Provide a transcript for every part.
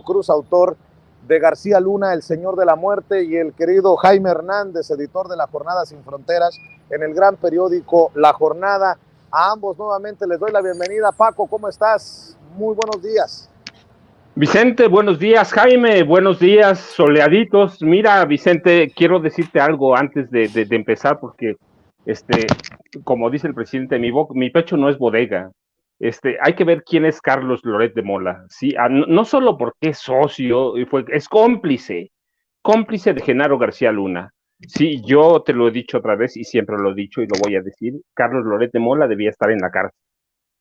Cruz, autor de García Luna, El Señor de la Muerte, y el querido Jaime Hernández, editor de La Jornada Sin Fronteras, en el gran periódico La Jornada. A ambos nuevamente les doy la bienvenida. Paco, ¿cómo estás? Muy buenos días. Vicente, buenos días. Jaime, buenos días, soleaditos. Mira, Vicente, quiero decirte algo antes de empezar, porque, como dice el presidente, mi pecho no es bodega. Hay que ver quién es Carlos Loret de Mola. Sí, no solo porque es socio, es cómplice de Genaro García Luna. Sí, yo te lo he dicho otra vez y siempre lo he dicho y lo voy a decir. Carlos Loret de Mola debía estar en la cárcel.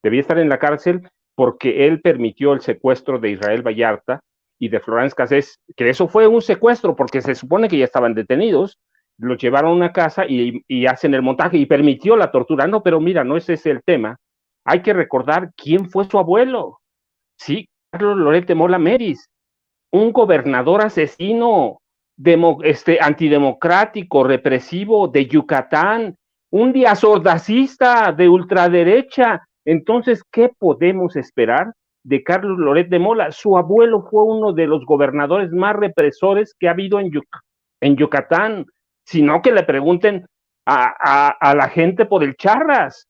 Debía estar en la cárcel porque él permitió el secuestro de Israel Vallarta y de Florence Cassés, que eso fue un secuestro porque se supone que ya estaban detenidos, los llevaron a una casa y hacen el montaje y permitió la tortura. No, pero mira, no ese es el tema. Hay que recordar quién fue su abuelo. Sí, Carlos Loret de Mola Meris, un gobernador asesino, antidemocrático, represivo de Yucatán, un diazordacista de ultraderecha. Entonces, ¿qué podemos esperar de Carlos Loret de Mola? Su abuelo fue uno de los gobernadores más represores que ha habido en Yucatán, sino que le pregunten a la gente por el Charras.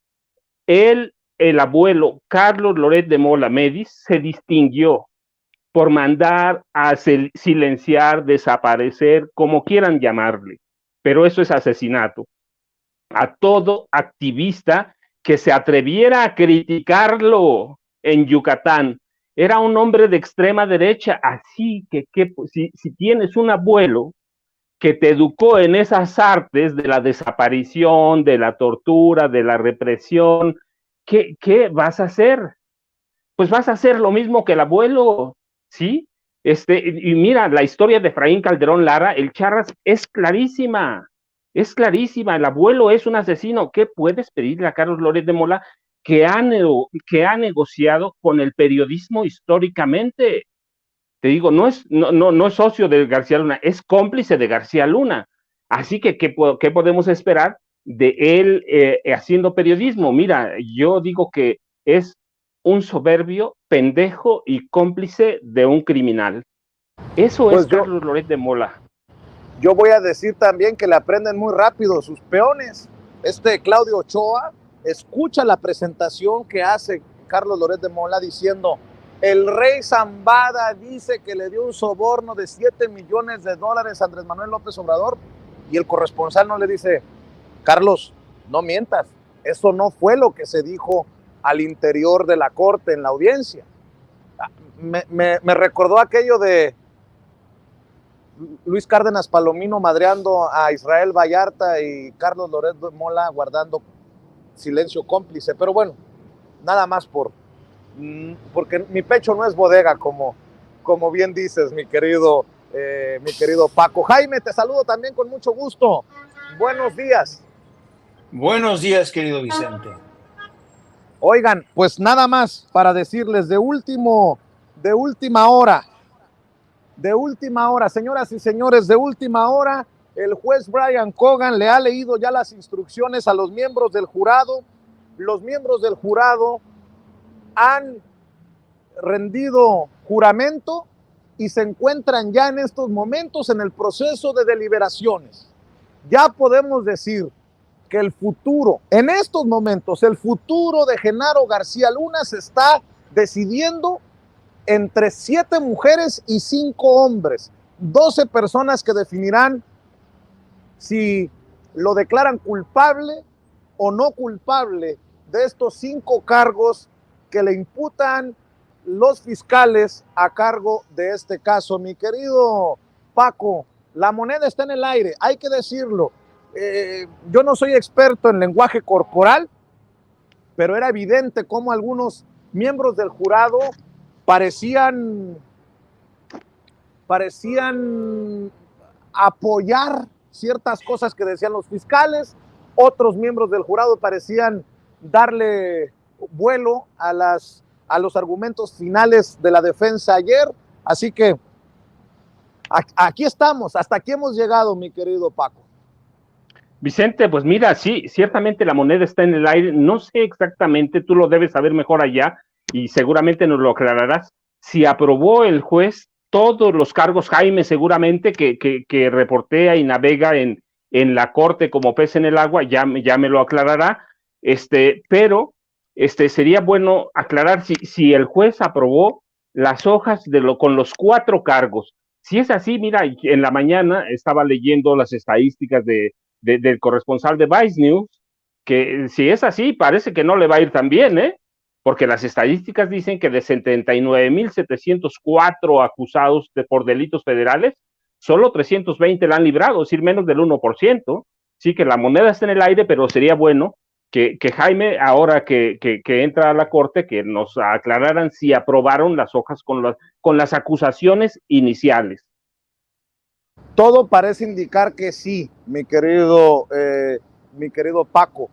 El abuelo Carlos Loret de Mola Medis se distinguió por mandar a silenciar, desaparecer, como quieran llamarle, pero eso es asesinato. A todo activista que se atreviera a criticarlo en Yucatán. Era un hombre de extrema derecha, así que si tienes un abuelo que te educó en esas artes de la desaparición, de la tortura, de la represión, ¿qué vas a hacer? Pues vas a hacer lo mismo que el abuelo, ¿sí? Y mira, la historia de Efraín Calderón Lara, el Charras, es clarísima, el abuelo es un asesino. ¿Qué puedes pedirle a Carlos Loret de Mola que ha negociado con el periodismo históricamente? Te digo, no es socio de García Luna, es cómplice de García Luna. Así que, ¿qué podemos esperar de él haciendo periodismo? Mira, yo digo que es un soberbio, pendejo y cómplice de un criminal. Eso pues es Carlos Loret de Mola. Yo voy a decir también que le aprenden muy rápido sus peones. Claudio Ochoa escucha la presentación que hace Carlos Loret de Mola diciendo: el rey Zambada dice que le dio un soborno de $7 millones a Andrés Manuel López Obrador, y el corresponsal no le dice: Carlos, no mientas, eso no fue lo que se dijo al interior de la corte en la audiencia. Me recordó aquello de Luis Cárdenas Palomino madreando a Israel Vallarta y Carlos Loret de Mola guardando silencio cómplice. Pero bueno, nada más porque mi pecho no es bodega, como bien dices, mi querido Paco. Jaime, te saludo también con mucho gusto. Buenos días. Buenos días, querido Vicente. Oigan, pues nada más para decirles de última hora, señoras y señores, de última hora, el juez Brian Cogan le ha leído ya las instrucciones a los miembros del jurado. Los miembros del jurado han rendido juramento y se encuentran ya en estos momentos en el proceso de deliberaciones. Ya podemos decir que en estos momentos, el futuro de Genaro García Luna se está decidiendo entre 7 mujeres y 5 hombres, 12 personas que definirán si lo declaran culpable o no culpable de estos 5 cargos que le imputan los fiscales a cargo de este caso. Mi querido Paco, la moneda está en el aire, hay que decirlo. Yo no soy experto en lenguaje corporal, pero era evidente cómo algunos miembros del jurado parecían apoyar ciertas cosas que decían los fiscales. Otros miembros del jurado parecían darle vuelo a los argumentos finales de la defensa ayer. Así que aquí estamos, hasta aquí hemos llegado, mi querido Paco. Vicente, pues mira, sí, ciertamente la moneda está en el aire. No sé exactamente, tú lo debes saber mejor allá y seguramente nos lo aclararás. Si aprobó el juez todos los cargos, Jaime, seguramente que reportea y navega en la corte como pez en el agua, ya me lo aclarará, pero sería bueno aclarar si el juez aprobó las hojas con los 4 cargos. Si es así, mira, en la mañana estaba leyendo las estadísticas del corresponsal de Vice News, que si es así, parece que no le va a ir tan bien, ¿eh? Porque las estadísticas dicen que de 79,704 acusados por delitos federales, solo 320 la han librado, es decir, menos del 1%. Sí que la moneda está en el aire, pero sería bueno que Jaime, ahora que entra a la corte, que nos aclararan si aprobaron las hojas con las acusaciones iniciales. Todo parece indicar que sí, mi querido Paco.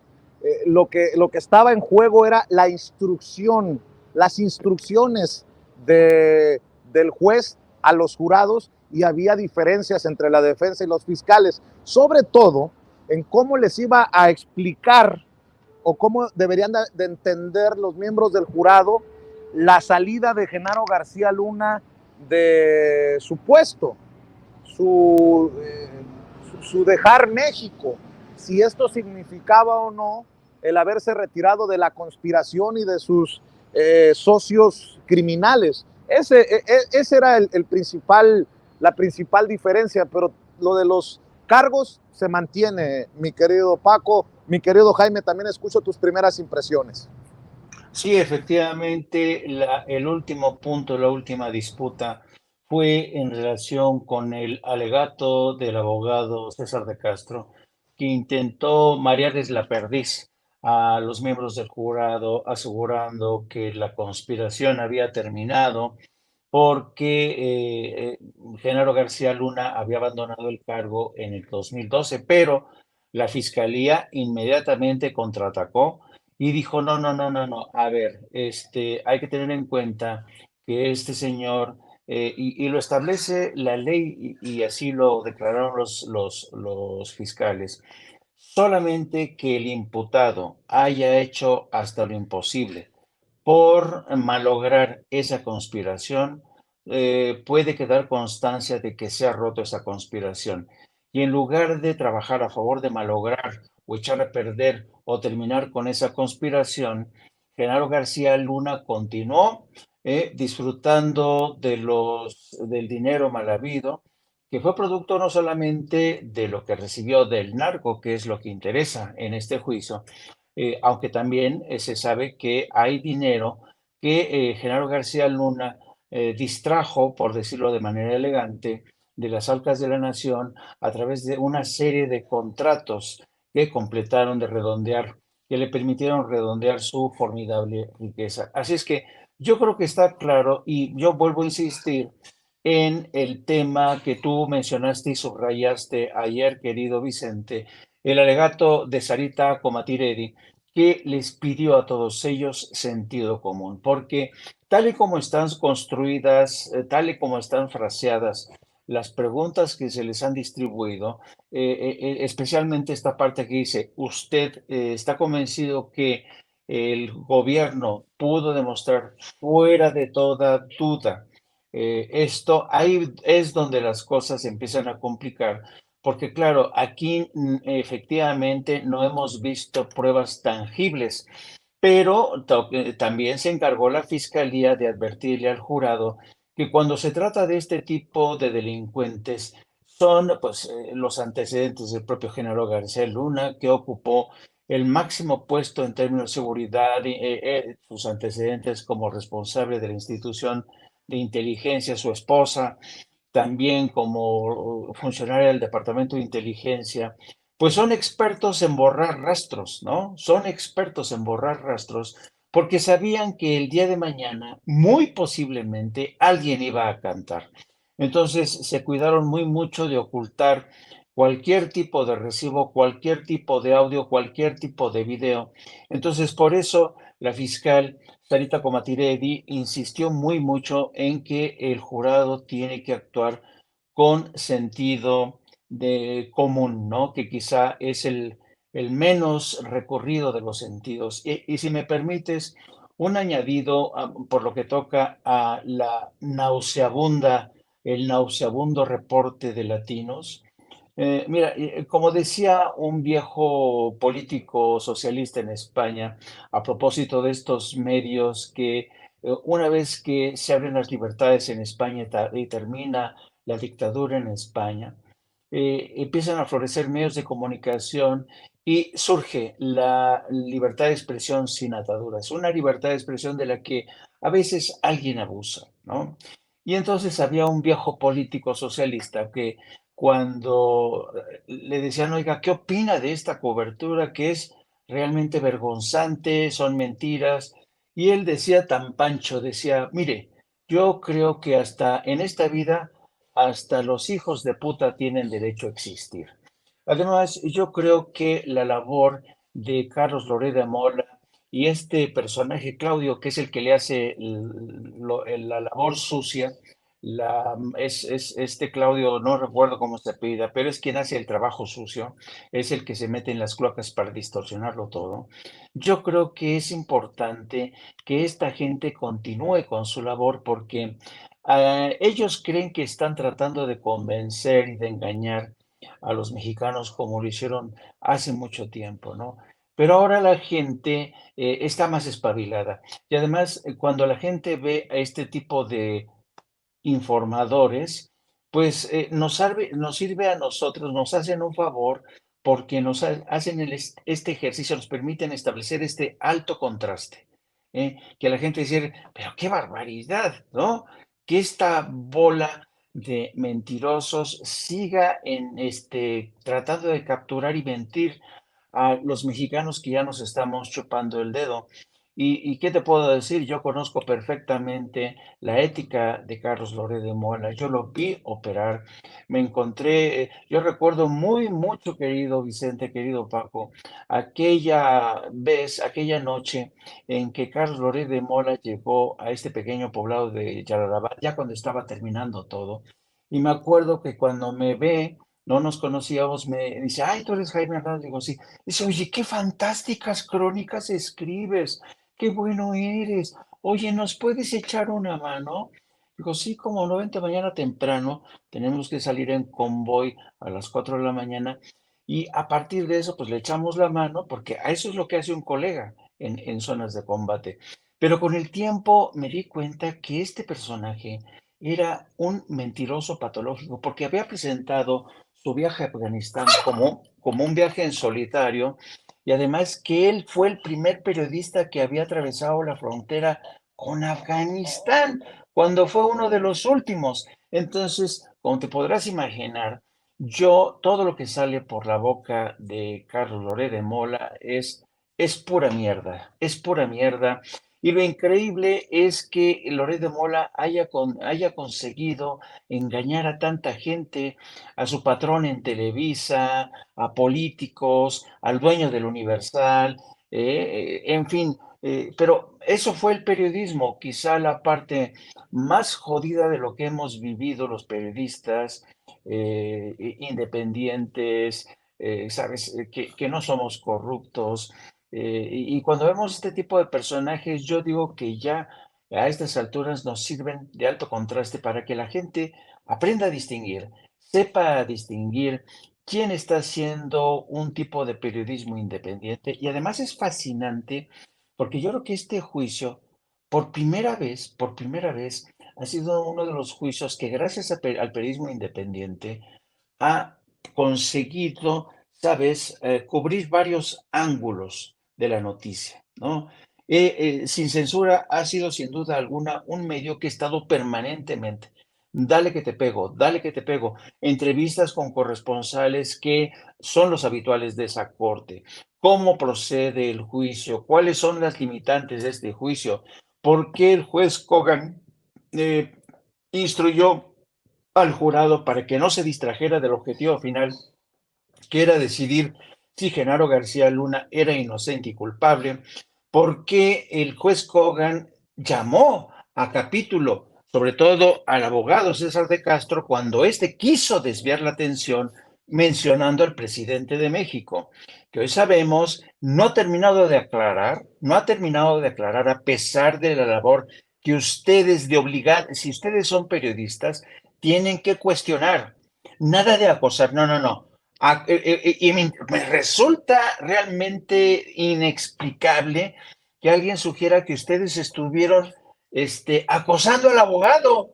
Lo que estaba en juego era la instrucción, las instrucciones del juez a los jurados, y había diferencias entre la defensa y los fiscales, sobre todo en cómo les iba a explicar o cómo deberían de entender los miembros del jurado la salida de Genaro García Luna de su puesto, su dejar México, si esto significaba o no el haberse retirado de la conspiración y de sus socios criminales. Ese era la principal diferencia, pero lo de los cargos se mantiene, mi querido Paco. Mi querido Jaime, también escucho tus primeras impresiones. Sí, efectivamente, el último punto, la última disputa fue en relación con el alegato del abogado César de Castro, que intentó marearles la perdiz a los miembros del jurado, asegurando que la conspiración había terminado porque Genaro García Luna había abandonado el cargo en el 2012, pero la fiscalía inmediatamente contraatacó y dijo, no, no, no, no, no, a ver, hay que tener en cuenta que este señor, y lo establece la ley y así lo declararon los fiscales, solamente que el imputado haya hecho hasta lo imposible por malograr esa conspiración, puede quedar constancia de que se ha roto esa conspiración. Y en lugar de trabajar a favor de malograr o echar a perder o terminar con esa conspiración, Genaro García Luna continuó disfrutando del dinero mal habido, que fue producto no solamente de lo que recibió del narco, que es lo que interesa en este juicio, aunque también se sabe que hay dinero que Genaro García Luna distrajo, por decirlo de manera elegante, de las arcas de la nación a través de una serie de contratos que completaron de redondear, que le permitieron redondear su formidable riqueza. Así es que yo creo que está claro y yo vuelvo a insistir en el tema que tú mencionaste y subrayaste ayer, querido Vicente, el alegato de Sarita Comatiredi, que les pidió a todos ellos sentido común, porque tal y como están construidas, tal y como están fraseadas las preguntas que se les han distribuido, especialmente esta parte que dice, ¿usted está convencido que el gobierno pudo demostrar fuera de toda duda? Esto ahí es donde las cosas empiezan a complicar, porque claro, aquí efectivamente no hemos visto pruebas tangibles, pero también se encargó la fiscalía de advertirle al jurado que cuando se trata de este tipo de delincuentes son pues los antecedentes del propio Genaro García Luna, que ocupó el máximo puesto en términos de seguridad, sus antecedentes como responsable de la institución de inteligencia, su esposa, también como funcionaria del Departamento de Inteligencia, pues son expertos en borrar rastros, ¿no? Son expertos en borrar rastros porque sabían que el día de mañana, muy posiblemente, alguien iba a cantar. Entonces se cuidaron muy mucho de ocultar cualquier tipo de recibo, cualquier tipo de audio, cualquier tipo de video. Entonces, por eso la fiscal Sarita Comatiredi insistió muy mucho en que el jurado tiene que actuar con sentido de común, ¿no? Que quizá es el menos recorrido de los sentidos. Y si me permites, un añadido por lo que toca a la nauseabunda el nauseabundo reporte de Latinos. Mira, como decía un viejo político socialista en España, a propósito de estos medios que una vez que se abren las libertades en España y termina la dictadura en España, empiezan a florecer medios de comunicación y surge la libertad de expresión sin ataduras, una libertad de expresión de la que a veces alguien abusa, ¿no? Y entonces había un viejo político socialista que cuando le decían, oiga, ¿qué opina de esta cobertura que es realmente vergonzante, son mentiras? Y él decía tan pancho, decía, mire, yo creo que hasta en esta vida, hasta los hijos de puta tienen derecho a existir. Además, yo creo que la labor de Carlos Loret de Mola y este personaje Claudio, que es el que le hace la labor sucia, es este Claudio, no recuerdo cómo se apellida, pero es quien hace el trabajo sucio, es el que se mete en las cloacas para distorsionarlo todo. Yo creo que es importante que esta gente continúe con su labor porque ellos creen que están tratando de convencer y de engañar a los mexicanos como lo hicieron hace mucho tiempo, ¿no? Pero ahora la gente está más espabilada. Y además, cuando la gente ve a este tipo de informadores, pues nos sirve a nosotros, nos hacen un favor porque nos hacen este ejercicio, nos permiten establecer este alto contraste. Que la gente dice, pero qué barbaridad, ¿no? Que esta bola de mentirosos siga tratando de capturar y mentir a los mexicanos que ya nos estamos chupando el dedo. ¿Y qué te puedo decir? Yo conozco perfectamente la ética de Carlos Loret de Mola. Yo lo vi operar. Me encontré, yo recuerdo muy mucho, querido Vicente, querido Paco, aquella vez, aquella noche en que Carlos Loret de Mola llegó a este pequeño poblado de Yararabá, ya cuando estaba terminando todo. Y me acuerdo que cuando me ve, no nos conocíamos, me dice, ay, tú eres Jaime Hernández. Digo, sí. Dice, oye, qué fantásticas crónicas escribes, qué bueno eres. Oye, ¿nos puedes echar una mano? Digo, sí, como no, vente mañana temprano, tenemos que salir en convoy a las 4 de la mañana y a partir de eso, pues le echamos la mano, porque a eso es lo que hace un colega en zonas de combate. Pero con el tiempo me di cuenta que este personaje era un mentiroso patológico, porque había presentado su viaje a Afganistán como un viaje en solitario, y además que él fue el primer periodista que había atravesado la frontera con Afganistán, cuando fue uno de los últimos. Entonces, como te podrás imaginar, todo lo que sale por la boca de Carlos Loret de Mola es pura mierda, es pura mierda. Y lo increíble es que Loret de Mola haya conseguido engañar a tanta gente, a su patrón en Televisa, a políticos, al dueño del Universal, en fin. Pero eso fue el periodismo, quizá la parte más jodida de lo que hemos vivido los periodistas independientes, sabes, que no somos corruptos. Y cuando vemos este tipo de personajes, yo digo que ya a estas alturas nos sirven de alto contraste para que la gente aprenda a distinguir, sepa distinguir quién está haciendo un tipo de periodismo independiente. Y además es fascinante porque yo creo que este juicio, por primera vez, ha sido uno de los juicios que gracias al periodismo independiente ha conseguido, sabes, cubrir varios ángulos de la noticia, ¿no? Sin censura ha sido sin duda alguna un medio que ha estado permanentemente. Dale que te pego, dale que te pego. Entrevistas con corresponsales que son los habituales de esa corte. ¿Cómo procede el juicio? ¿Cuáles son las limitantes de este juicio? ¿Por qué el juez Kogan eh, instruyó al jurado para que no se distrajera del objetivo final, que era decidir si Genaro García Luna era inocente y culpable? ¿Por qué el juez Kogan llamó a capítulo, sobre todo al abogado César de Castro, cuando éste quiso desviar la atención mencionando al presidente de México, que hoy sabemos no ha terminado de aclarar, a pesar de la labor que ustedes de obligar, si ustedes son periodistas, tienen que cuestionar, nada de acosar, no, no, no. Y me resulta realmente inexplicable que alguien sugiera que ustedes estuvieron acosando al abogado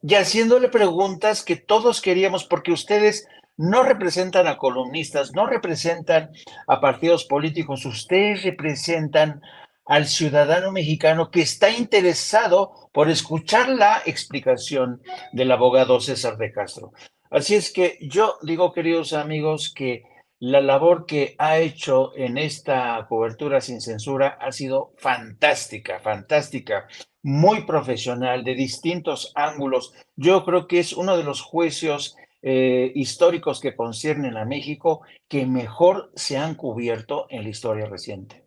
y haciéndole preguntas que todos queríamos, porque ustedes no representan a columnistas, no representan a partidos políticos, ustedes representan al ciudadano mexicano que está interesado por escuchar la explicación del abogado César de Castro. Así es que yo digo, queridos amigos, que la labor que ha hecho en esta cobertura sin censura ha sido fantástica, fantástica, muy profesional, de distintos ángulos. Yo creo que es uno de los juicios históricos que conciernen a México que mejor se han cubierto en la historia reciente.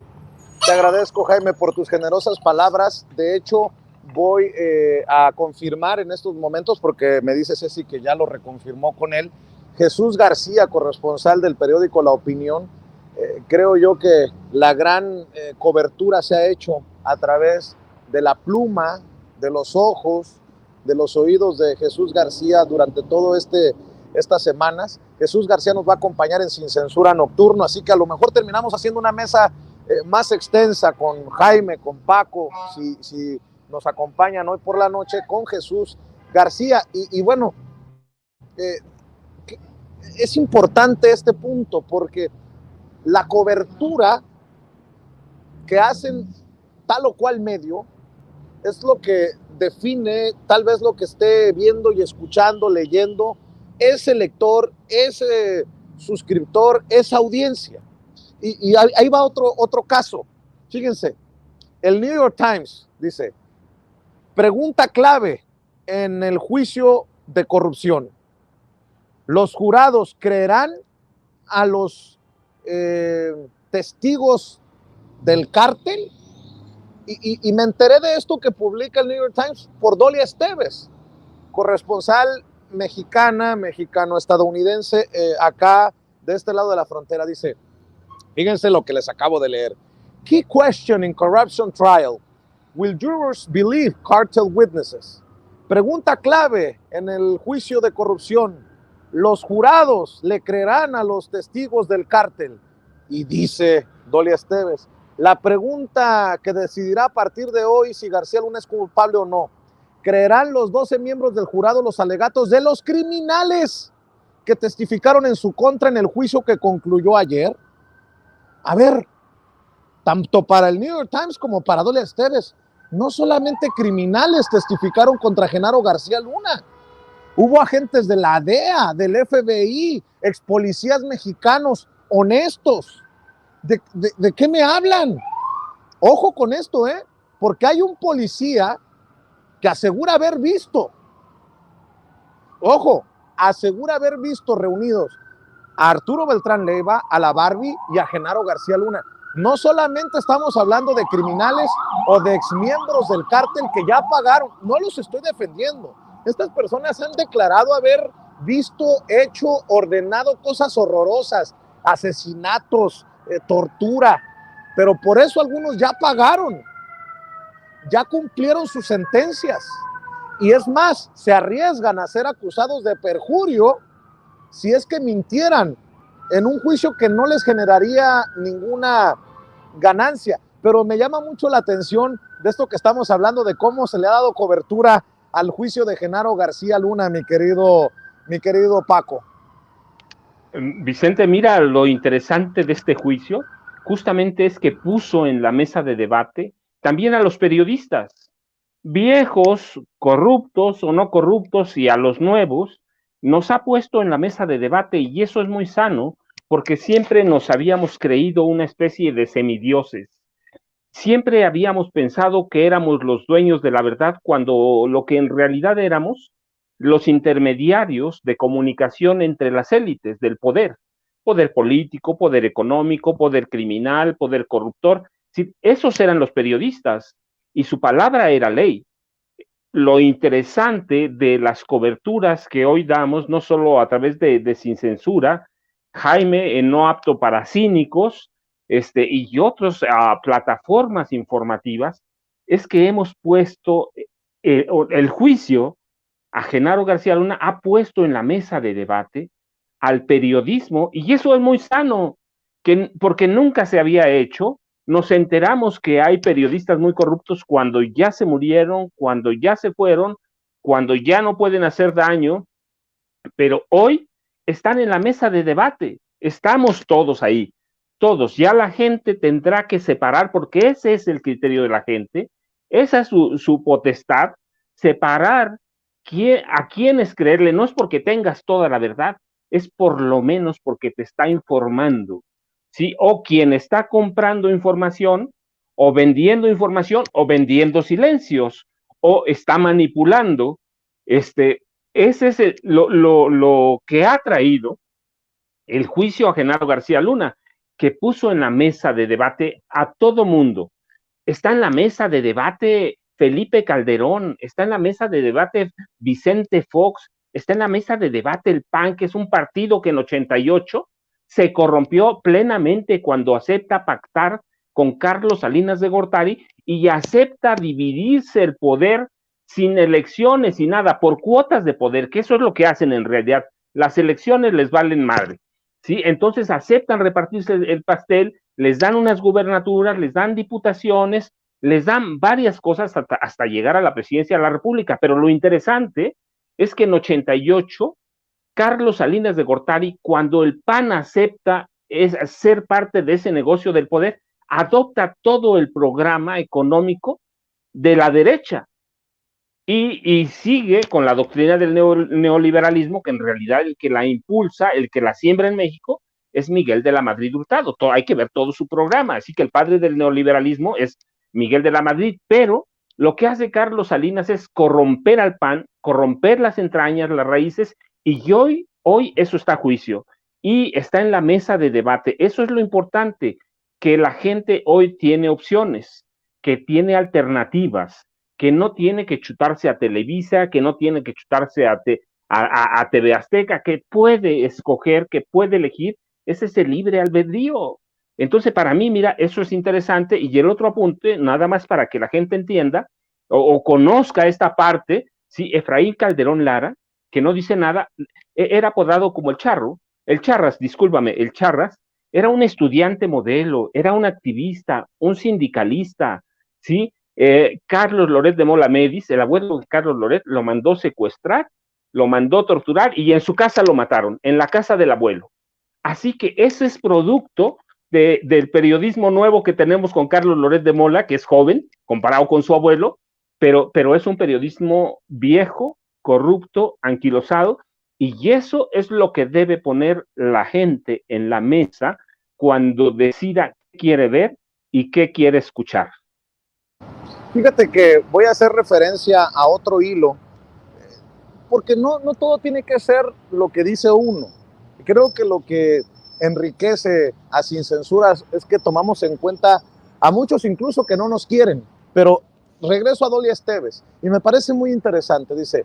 Te agradezco, Jaime, por tus generosas palabras. De hecho, voy a confirmar en estos momentos, porque me dice Ceci que ya lo reconfirmó con él, Jesús García, corresponsal del periódico La Opinión. Creo yo que la gran cobertura se ha hecho a través de la pluma, de los ojos, de los oídos de Jesús García durante todo estas semanas. Jesús García nos va a acompañar en Sin Censura Nocturno, así que a lo mejor terminamos haciendo una mesa más extensa con Jaime, con Paco, si nos acompañan hoy por la noche, con Jesús García. Y bueno, es importante este punto porque la cobertura que hacen tal o cual medio es lo que define tal vez lo que esté viendo y escuchando, leyendo ese lector, ese suscriptor, esa audiencia. Y ahí va otro caso. Fíjense, el New York Times dice, pregunta clave en el juicio de corrupción. ¿Los jurados creerán a los testigos del cártel? Y me enteré de esto que publica el New York Times por Dolia Esteves, corresponsal mexicano-estadounidense, acá de este lado de la frontera. Dice, fíjense lo que les acabo de leer. Key question in corruption trial. Will jurors believe cartel witnesses? Pregunta clave en el juicio de corrupción. ¿Los jurados le creerán a los testigos del cártel? Y dice Dolia Esteves, la pregunta que decidirá a partir de hoy si García Luna es culpable o no. ¿Creerán los 12 miembros del jurado los alegatos de los criminales que testificaron en su contra en el juicio que concluyó ayer? A ver, tanto para el New York Times como para Dolia Esteves, no solamente criminales testificaron contra Genaro García Luna. Hubo agentes de la DEA, del FBI, ex policías mexicanos honestos. ¿De qué me hablan? Ojo con esto, porque hay un policía que asegura haber visto, asegura haber visto reunidos a Arturo Beltrán Leiva, a la Barbie y a Genaro García Luna. No solamente estamos hablando de criminales o de exmiembros del cártel que ya pagaron, no los estoy defendiendo. Estas personas han declarado haber visto, hecho, ordenado cosas horrorosas, asesinatos, tortura, pero por eso algunos ya pagaron, ya cumplieron sus sentencias y es más, se arriesgan a ser acusados de perjurio si es que mintieran en un juicio que no les generaría ninguna ganancia. Pero me llama mucho la atención de esto que estamos hablando, de cómo se le ha dado cobertura al juicio de Genaro García Luna, mi querido Paco. Vicente, mira, lo interesante de este juicio justamente es que puso en la mesa de debate también a los periodistas, viejos, corruptos o no corruptos, y a los nuevos, nos ha puesto en la mesa de debate, y eso es muy sano, porque siempre nos habíamos creído una especie de semidioses. Siempre habíamos pensado que éramos los dueños de la verdad, cuando lo que en realidad éramos los intermediarios de comunicación entre las élites del poder político, poder económico, poder criminal, poder corruptor. Sí, esos eran los periodistas y su palabra era ley. Lo interesante de las coberturas que hoy damos, no solo a través de Sin Censura, Jaime, No Apto para Cínicos, y otras plataformas informativas, es que hemos puesto el juicio a Genaro García Luna ha puesto en la mesa de debate al periodismo, y eso es muy sano, porque nunca se había hecho. Nos enteramos que hay periodistas muy corruptos cuando ya se murieron, cuando ya se fueron, cuando ya no pueden hacer daño, pero hoy están en la mesa de debate, estamos todos ahí, todos, ya la gente tendrá que separar, porque ese es el criterio de la gente, esa es su potestad, separar a quiénes creerle, no es porque tengas toda la verdad, es por lo menos porque te está informando, ¿sí? O quien está comprando información, o vendiendo silencios, o está manipulando, ese es lo que ha traído el juicio a Genaro García Luna, que puso en la mesa de debate a todo mundo. Está en la mesa de debate Felipe Calderón, está en la mesa de debate Vicente Fox, está en la mesa de debate el PAN, que es un partido que en 88 se corrompió plenamente cuando acepta pactar con Carlos Salinas de Gortari y acepta dividirse el poder sin elecciones y nada, por cuotas de poder, que eso es lo que hacen en realidad. Las elecciones les valen madre, ¿sí? Entonces aceptan repartirse el pastel, les dan unas gubernaturas, les dan diputaciones, les dan varias cosas hasta llegar a la presidencia de la República, pero lo interesante es que en 88, Carlos Salinas de Gortari, cuando el PAN acepta ser parte de ese negocio del poder, adopta todo el programa económico de la derecha y sigue con la doctrina del neoliberalismo, que en realidad el que la impulsa, el que la siembra en México, es Miguel de la Madrid Hurtado. Hay que ver todo su programa, así que el padre del neoliberalismo es Miguel de la Madrid, pero lo que hace Carlos Salinas es corromper al PAN, corromper las entrañas, las raíces, y hoy eso está a juicio y está en la mesa de debate. Eso es lo importante, que la gente hoy tiene opciones, que tiene alternativas, que no tiene que chutarse a Televisa, que no tiene que chutarse a TV Azteca, que puede escoger, que puede elegir, ese es el libre albedrío. Entonces, para mí, mira, eso es interesante. Y el otro apunte, nada más para que la gente entienda o conozca esta parte, sí, Efraín Calderón Lara, que no dice nada, era apodado como el Charro, el Charras, discúlpame, el Charras, era un estudiante modelo, era un activista, un sindicalista, ¿sí? Carlos Loret de Mola Medis, el abuelo de Carlos Loret, lo mandó secuestrar, lo mandó torturar y en su casa lo mataron, en la casa del abuelo. Así que ese es producto del periodismo nuevo que tenemos con Carlos Loret de Mola, que es joven comparado con su abuelo, pero es un periodismo viejo, corrupto, anquilosado, y eso es lo que debe poner la gente en la mesa cuando decida qué quiere ver y qué quiere escuchar. Fíjate que voy a hacer referencia a otro hilo, porque no todo tiene que ser lo que dice uno. Creo que lo que enriquece a Sin Censuras es que tomamos en cuenta a muchos incluso que no nos quieren, pero regreso a Dolly Esteves y me parece muy interesante. Dice,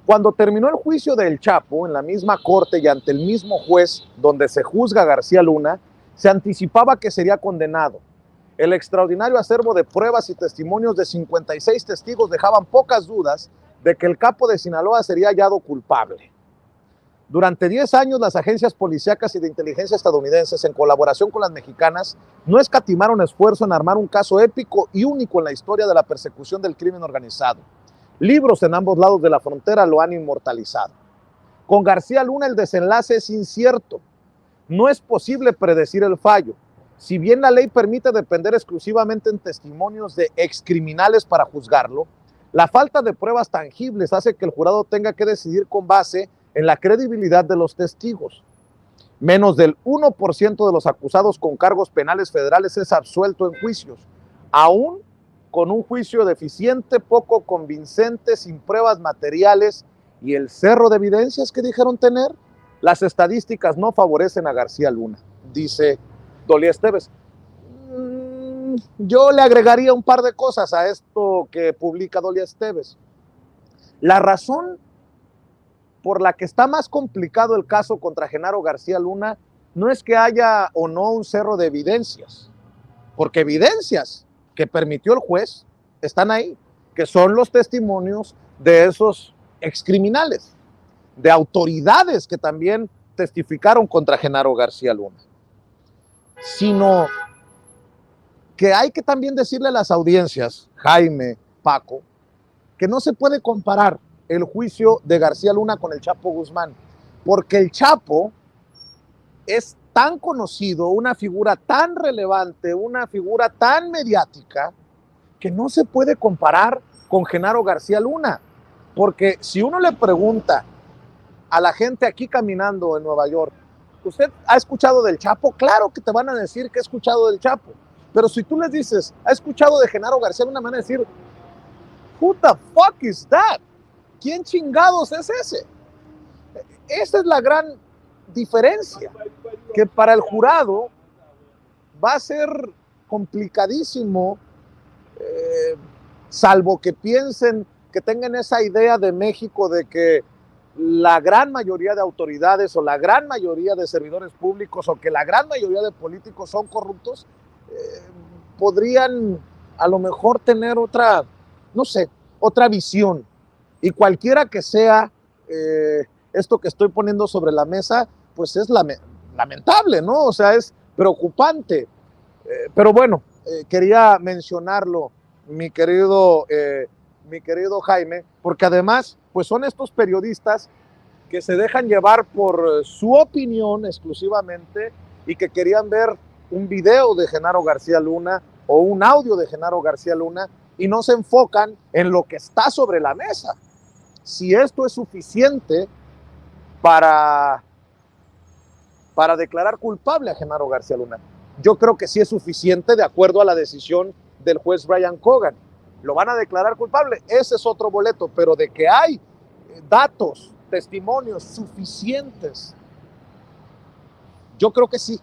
cuando terminó el juicio del Chapo en la misma corte y ante el mismo juez donde se juzga a García Luna, se anticipaba que sería condenado. El extraordinario acervo de pruebas y testimonios de 56 testigos dejaban pocas dudas de que el capo de Sinaloa sería hallado culpable. Durante 10 años, las agencias policíacas y de inteligencia estadounidenses, en colaboración con las mexicanas, no escatimaron esfuerzo en armar un caso épico y único en la historia de la persecución del crimen organizado. Libros en ambos lados de la frontera lo han inmortalizado. Con García Luna el desenlace es incierto. No es posible predecir el fallo. Si bien la ley permite depender exclusivamente en testimonios de excriminales para juzgarlo, la falta de pruebas tangibles hace que el jurado tenga que decidir con base en la credibilidad de los testigos. Menos del 1% de los acusados con cargos penales federales es absuelto en juicios, aún con un juicio deficiente, poco convincente, sin pruebas materiales y el cerro de evidencias que dijeron tener. Las estadísticas no favorecen a García Luna, dice Dolly Esteves. Yo le agregaría un par de cosas a esto que publica Dolly Esteves. La razón por la que está más complicado el caso contra Genaro García Luna no es que haya o no un cerro de evidencias, porque evidencias que permitió el juez están ahí, que son los testimonios de esos excriminales, de autoridades que también testificaron contra Genaro García Luna, sino que hay que también decirle a las audiencias, Jaime, Paco, que no se puede comparar el juicio de García Luna con el Chapo Guzmán, porque el Chapo es tan conocido, una figura tan relevante, una figura tan mediática, que no se puede comparar con Genaro García Luna, porque si uno le pregunta a la gente aquí caminando en Nueva York, ¿usted ha escuchado del Chapo? Claro que te van a decir que ha escuchado del Chapo, pero si tú les dices, ¿ha escuchado de Genaro García Luna? Van a decir, who the fuck is that? ¿Quién chingados es ese? Esa es la gran diferencia, que para el jurado va a ser complicadísimo, salvo que piensen, que tengan esa idea de México de que la gran mayoría de autoridades o la gran mayoría de servidores públicos o que la gran mayoría de políticos son corruptos, podrían a lo mejor tener otra, no sé, otra visión. Y cualquiera que sea esto que estoy poniendo sobre la mesa, pues es lamentable, ¿no? O sea, es preocupante. Pero bueno, quería mencionarlo, mi querido Jaime, porque además, pues son estos periodistas que se dejan llevar por su opinión exclusivamente y que querían ver un video de Genaro García Luna o un audio de Genaro García Luna y no se enfocan en lo que está sobre la mesa. Si esto es suficiente para declarar culpable a Genaro García Luna. Yo creo que sí es suficiente de acuerdo a la decisión del juez Brian Cogan. Lo van a declarar culpable, ese es otro boleto, pero de que hay datos, testimonios suficientes, yo creo que sí,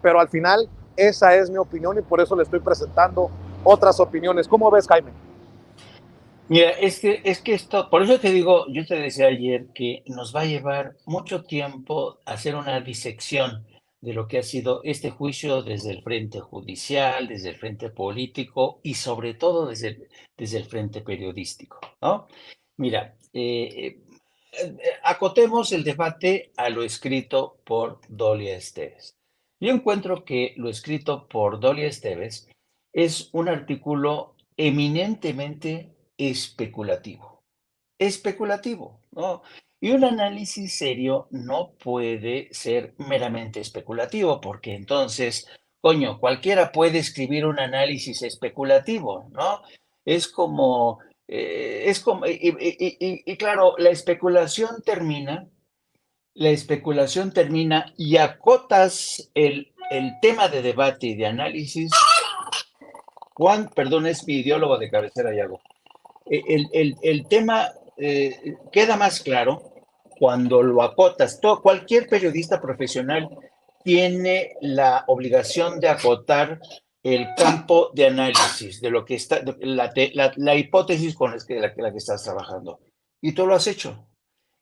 pero al final esa es mi opinión y por eso le estoy presentando otras opiniones. ¿Cómo ves, Jaime? Mira, es que esto, por eso te digo, yo te decía ayer que nos va a llevar mucho tiempo hacer una disección de lo que ha sido este juicio desde el frente judicial, desde el frente político y sobre todo desde el frente periodístico, ¿no? Mira, acotemos el debate a lo escrito por Dolia Esteves. Yo encuentro que lo escrito por Dolia Esteves es un artículo eminentemente especulativo, ¿no? Y un análisis serio no puede ser meramente especulativo, porque entonces, coño, cualquiera puede escribir un análisis especulativo, ¿no? Es como, y claro, la especulación termina y acotas el tema de debate y de análisis. Juan, perdón, es mi ideólogo de cabecera, Yago. El tema queda más claro cuando lo acotas. Cualquier periodista profesional tiene la obligación de acotar el campo de análisis de lo que está, la hipótesis con la que estás trabajando. Y tú lo has hecho.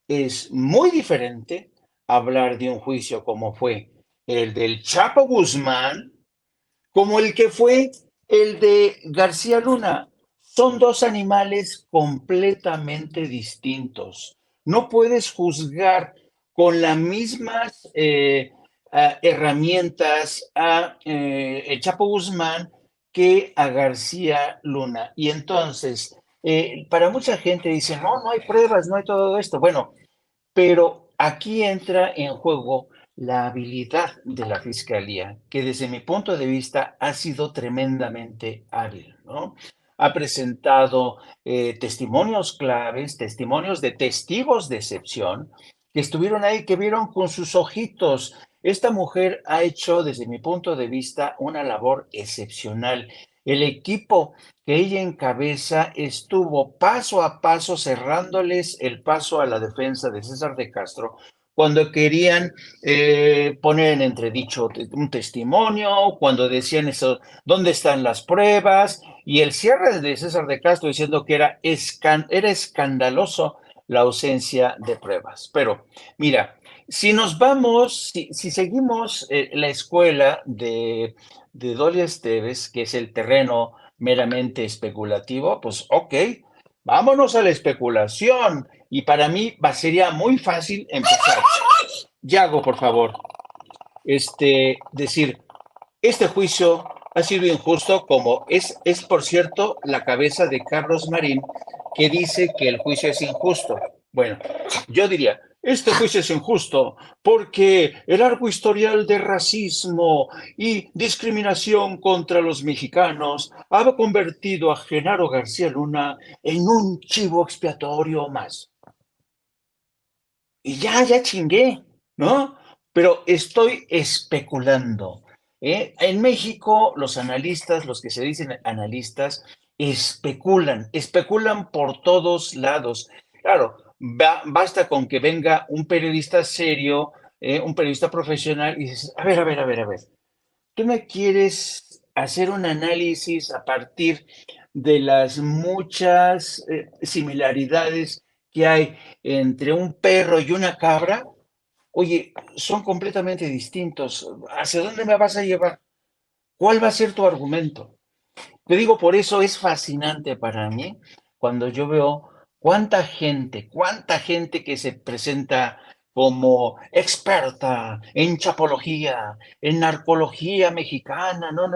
Es muy diferente hablar de un juicio como fue el del Chapo Guzmán, como el que fue el de García Luna. Son dos animales completamente distintos. No puedes juzgar con las mismas herramientas a el Chapo Guzmán que a García Luna. Y entonces, para mucha gente dice, no, no hay pruebas, no hay todo esto. Bueno, pero aquí entra en juego la habilidad de la fiscalía, que desde mi punto de vista ha sido tremendamente hábil, ¿no? Ha presentado testimonios claves, testimonios de testigos de excepción, que estuvieron ahí, que vieron con sus ojitos. Esta mujer ha hecho, desde mi punto de vista, una labor excepcional. El equipo que ella encabeza estuvo paso a paso cerrándoles el paso a la defensa de César de Castro cuando querían poner en entredicho un testimonio, cuando decían eso, ¿dónde están las pruebas? Y el cierre de César de Castro diciendo que era escandaloso la ausencia de pruebas. Pero mira, si nos vamos, si seguimos la escuela de Dolia Esteves, que es el terreno meramente especulativo, pues ok, vámonos a la especulación. Y para mí sería muy fácil empezar. Yago, por favor, decir, este juicio ha sido injusto, como es por cierto la cabeza de Carlos Marín, que dice que el juicio es injusto. Bueno, yo diría, este juicio es injusto porque el largo historial de racismo y discriminación contra los mexicanos ha convertido a Genaro García Luna en un chivo expiatorio más. Y ya chingué, ¿no? Pero estoy especulando. En México, los analistas, los que se dicen analistas, especulan por todos lados. Claro, basta con que venga un periodista serio, un periodista profesional, y dices, a ver, ¿tú me quieres hacer un análisis a partir de las muchas similaridades que hay entre un perro y una cabra? Oye, son completamente distintos. ¿Hacia dónde me vas a llevar? ¿Cuál va a ser tu argumento? Te digo, por eso es fascinante para mí cuando yo veo cuánta gente que se presenta como experta en chapología, en narcología mexicana, no,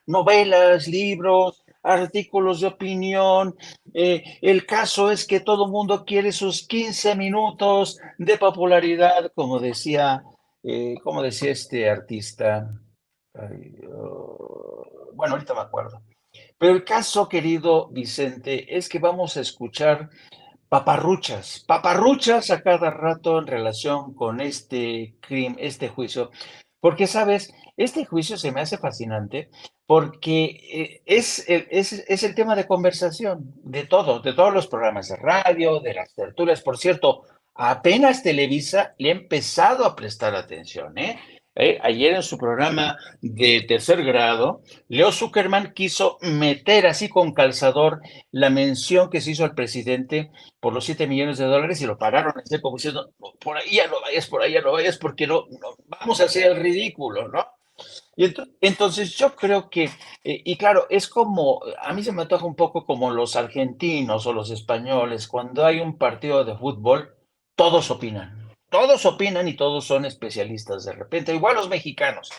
novelas, libros, artículos de opinión. El caso es que todo el mundo quiere sus 15 minutos de popularidad, como decía este artista. Ay, bueno, ahorita me acuerdo. Pero el caso, querido Vicente, es que vamos a escuchar paparruchas a cada rato en relación con este crimen, este juicio. Porque, ¿sabes? Este juicio se me hace fascinante porque es el tema de conversación de todos los programas de radio, de las tertulias. Por cierto, apenas Televisa le ha empezado a prestar atención, ¿eh? Ayer en su programa de tercer grado, Leo Zuckerman quiso meter así con calzador la mención que se hizo al presidente por los $7 millones y lo pararon así como diciendo, "No, por ahí ya no vayas, por ahí ya no vayas, porque no vamos a hacer el ridículo, ¿no?" Y entonces yo creo que, y claro, es como, a mí se me antoja un poco como los argentinos o los españoles, cuando hay un partido de fútbol, todos opinan y todos son especialistas de repente, igual los mexicanos,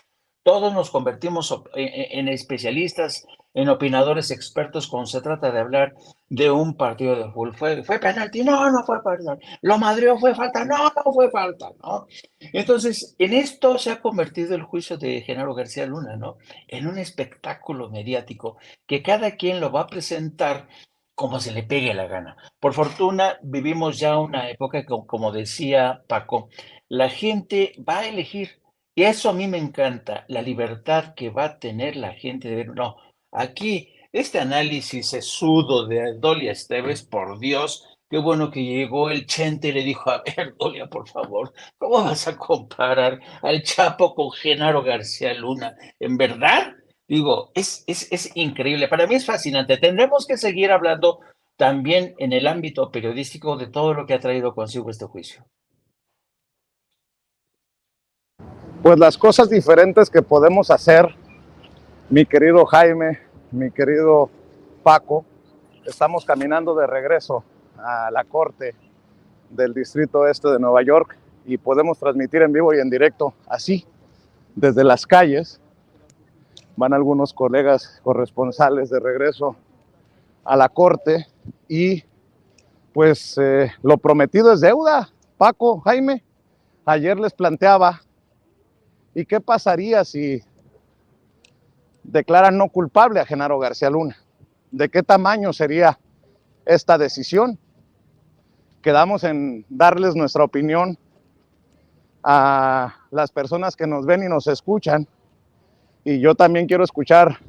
todos nos convertimos en especialistas, en opinadores expertos cuando se trata de hablar de un partido de fútbol. ¿Fue penalti? No fue penalti. ¿Lo madrió? ¿Fue falta? No fue falta, ¿no? Entonces, en esto se ha convertido el juicio de Genaro García Luna, ¿no? En un espectáculo mediático que cada quien lo va a presentar como se le pegue la gana. Por fortuna, vivimos ya una época que, como decía Paco, la gente va a elegir. Y eso a mí me encanta, la libertad que va a tener la gente de ver. No, aquí, este análisis sesudo de Dolia Esteves, por Dios, qué bueno que llegó el Chente y le dijo, a ver, Dolia, por favor, ¿cómo vas a comparar al Chapo con Genaro García Luna? ¿En verdad? Digo, es increíble. Para mí es fascinante. Tendremos que seguir hablando también en el ámbito periodístico de todo lo que ha traído consigo este juicio. Pues las cosas diferentes que podemos hacer, mi querido Jaime, mi querido Paco, estamos caminando de regreso a la corte del Distrito Este de Nueva York y podemos transmitir en vivo y en directo así, desde las calles. Van algunos colegas corresponsales de regreso a la corte y pues lo prometido es deuda. Paco, Jaime, ayer les planteaba, ¿y qué pasaría si declaran no culpable a Genaro García Luna? ¿De qué tamaño sería esta decisión? Quedamos en darles nuestra opinión a las personas que nos ven y nos escuchan. Y yo también quiero escuchar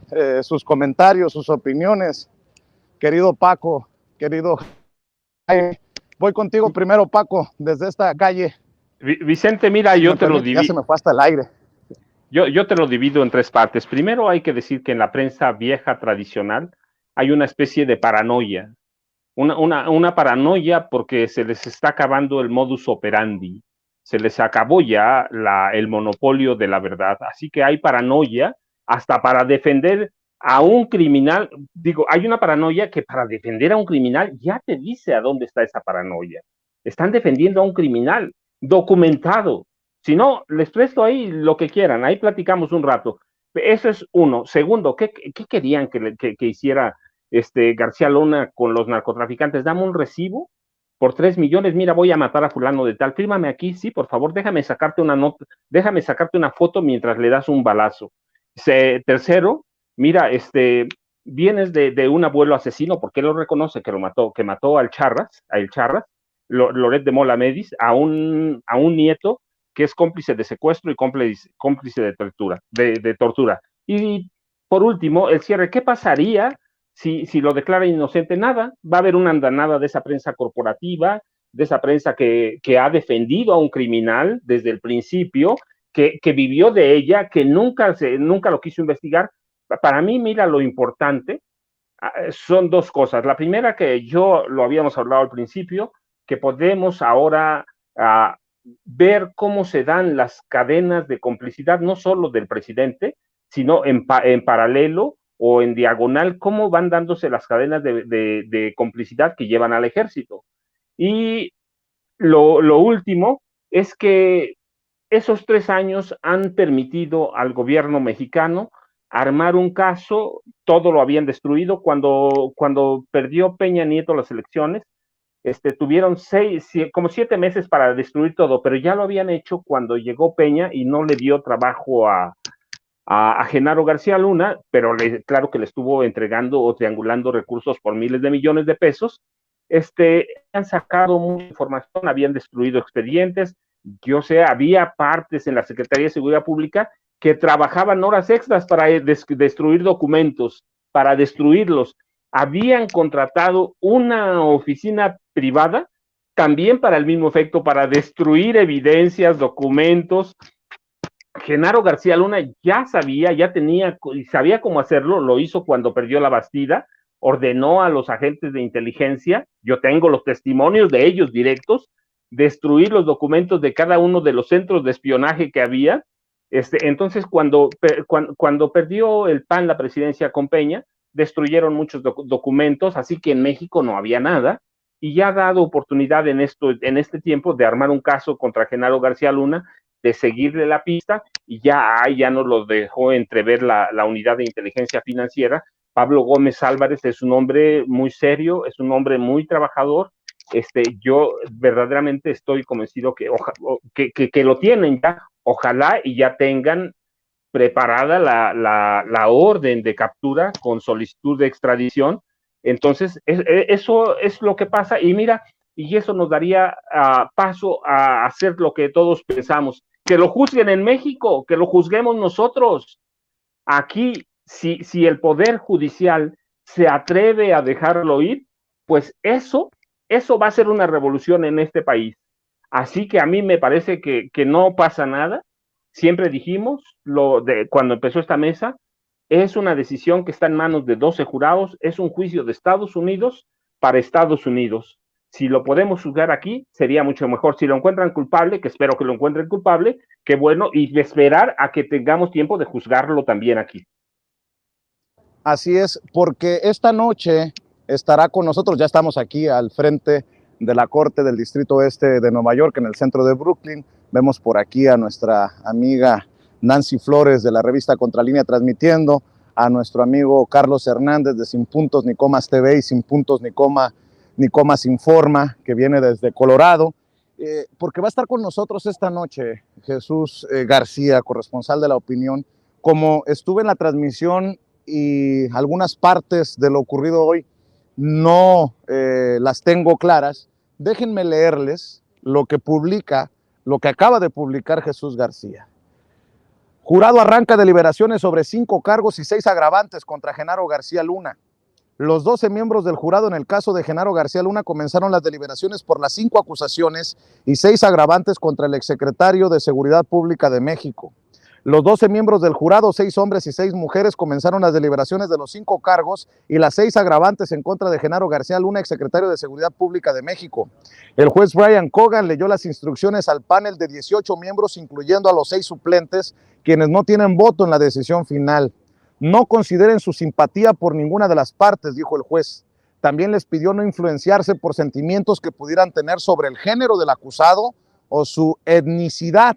sus comentarios, sus opiniones. Querido Paco, querido Jaime, voy contigo primero, Paco, desde esta calle. Vicente, mira, Si yo me te lo permite, ya se divido. me fue hasta el aire. Yo te lo divido en tres partes. Primero hay que decir que en la prensa vieja tradicional hay una especie de paranoia. Una paranoia porque se les está acabando el modus operandi. Se les acabó ya el monopolio de la verdad. Así que hay paranoia hasta para defender a un criminal, digo, hay una paranoia que para defender a un criminal ya te dice a dónde está esa paranoia. Están defendiendo a un criminal documentado. Si no, les presto ahí lo que quieran, ahí platicamos un rato. Eso es uno. Segundo, ¿qué querían que hiciera García Luna con los narcotraficantes? Dame un recibo por 3 millones, mira, voy a matar a fulano de tal, fírmame aquí, sí, por favor, déjame sacarte una nota, déjame sacarte una foto mientras le das un balazo. Tercero, mira, vienes de un abuelo asesino, porque él lo reconoce que mató al Charras, a El Charras, Loret de Mola Medis, a un nieto que es cómplice de secuestro y cómplice de tortura. Y por último, el cierre, ¿qué pasaría si lo declara inocente? Nada, va a haber una andanada de esa prensa corporativa, de esa prensa que ha defendido a un criminal desde el principio, que vivió de ella, que nunca lo quiso investigar. Para mí, mira, lo importante son dos cosas. La primera, que yo lo habíamos hablado al principio, que podemos ahora ver cómo se dan las cadenas de complicidad, no solo del presidente, sino en paralelo o en diagonal, cómo van dándose las cadenas de complicidad que llevan al ejército. Y lo último es que esos 3 años han permitido al gobierno mexicano armar un caso. Todo lo habían destruido. Cuando perdió Peña Nieto las elecciones, tuvieron 7 meses para destruir todo, pero ya lo habían hecho cuando llegó Peña y no le dio trabajo a Genaro García Luna, pero claro que le estuvo entregando o triangulando recursos por miles de millones de pesos. Han sacado mucha información, habían destruido expedientes. Yo sé, había partes en la Secretaría de Seguridad Pública que trabajaban horas extras para destruir documentos, para destruirlos. Habían contratado una oficina privada también para el mismo efecto, para destruir evidencias, documentos. Genaro García Luna ya sabía cómo hacerlo, lo hizo cuando perdió la Bastida, ordenó a los agentes de inteligencia, yo tengo los testimonios de ellos directos, destruir los documentos de cada uno de los centros de espionaje que había. Entonces, cuando perdió el PAN la presidencia con Peña, destruyeron muchos documentos, así que en México no había nada, y ya ha dado oportunidad en este tiempo de armar un caso contra Genaro García Luna, de seguirle la pista, y ya nos lo dejó entrever la unidad de inteligencia financiera. Pablo Gómez Álvarez es un hombre muy serio, es un hombre muy trabajador. Yo verdaderamente estoy convencido que lo tienen ya. Ojalá y ya tengan preparada la orden de captura con solicitud de extradición. Entonces, eso es lo que pasa, y mira, y eso nos daría paso a hacer lo que todos pensamos, que lo juzguen en México, que lo juzguemos nosotros. Aquí, si el Poder Judicial se atreve a dejarlo ir, pues eso va a ser una revolución en este país. Así que a mí me parece que no pasa nada. Siempre dijimos, cuando empezó esta mesa, es una decisión que está en manos de 12 jurados, es un juicio de Estados Unidos para Estados Unidos. Si lo podemos juzgar aquí, sería mucho mejor. Si lo encuentran culpable, que espero que lo encuentren culpable, qué bueno, y esperar a que tengamos tiempo de juzgarlo también aquí. Así es, porque esta noche estará con nosotros, ya estamos aquí al frente de la Corte del Distrito Oeste de Nueva York, en el centro de Brooklyn. Vemos por aquí a nuestra amiga Nancy Flores de la revista Contralínea transmitiendo, a nuestro amigo Carlos Hernández de Sin Puntos ni Comas TV y Sin Puntos ni Comas Informa, que viene desde Colorado, porque va a estar con nosotros esta noche Jesús García, corresponsal de La Opinión. Como estuve en la transmisión y algunas partes de lo ocurrido hoy no las tengo claras, déjenme leerles lo que acaba de publicar Jesús García. Jurado arranca deliberaciones sobre 5 cargos y 6 agravantes contra Genaro García Luna. Los 12 miembros del jurado en el caso de Genaro García Luna comenzaron las deliberaciones por las 5 acusaciones y 6 agravantes contra el exsecretario de Seguridad Pública de México. Los 12 miembros del jurado, 6 hombres y 6 mujeres, comenzaron las deliberaciones de los 5 cargos y las 6 agravantes en contra de Genaro García Luna, exsecretario de Seguridad Pública de México. El juez Brian Cogan leyó las instrucciones al panel de 18 miembros, incluyendo a los 6 suplentes, quienes no tienen voto en la decisión final. No consideren su simpatía por ninguna de las partes, dijo el juez. También les pidió no influenciarse por sentimientos que pudieran tener sobre el género del acusado o su etnicidad.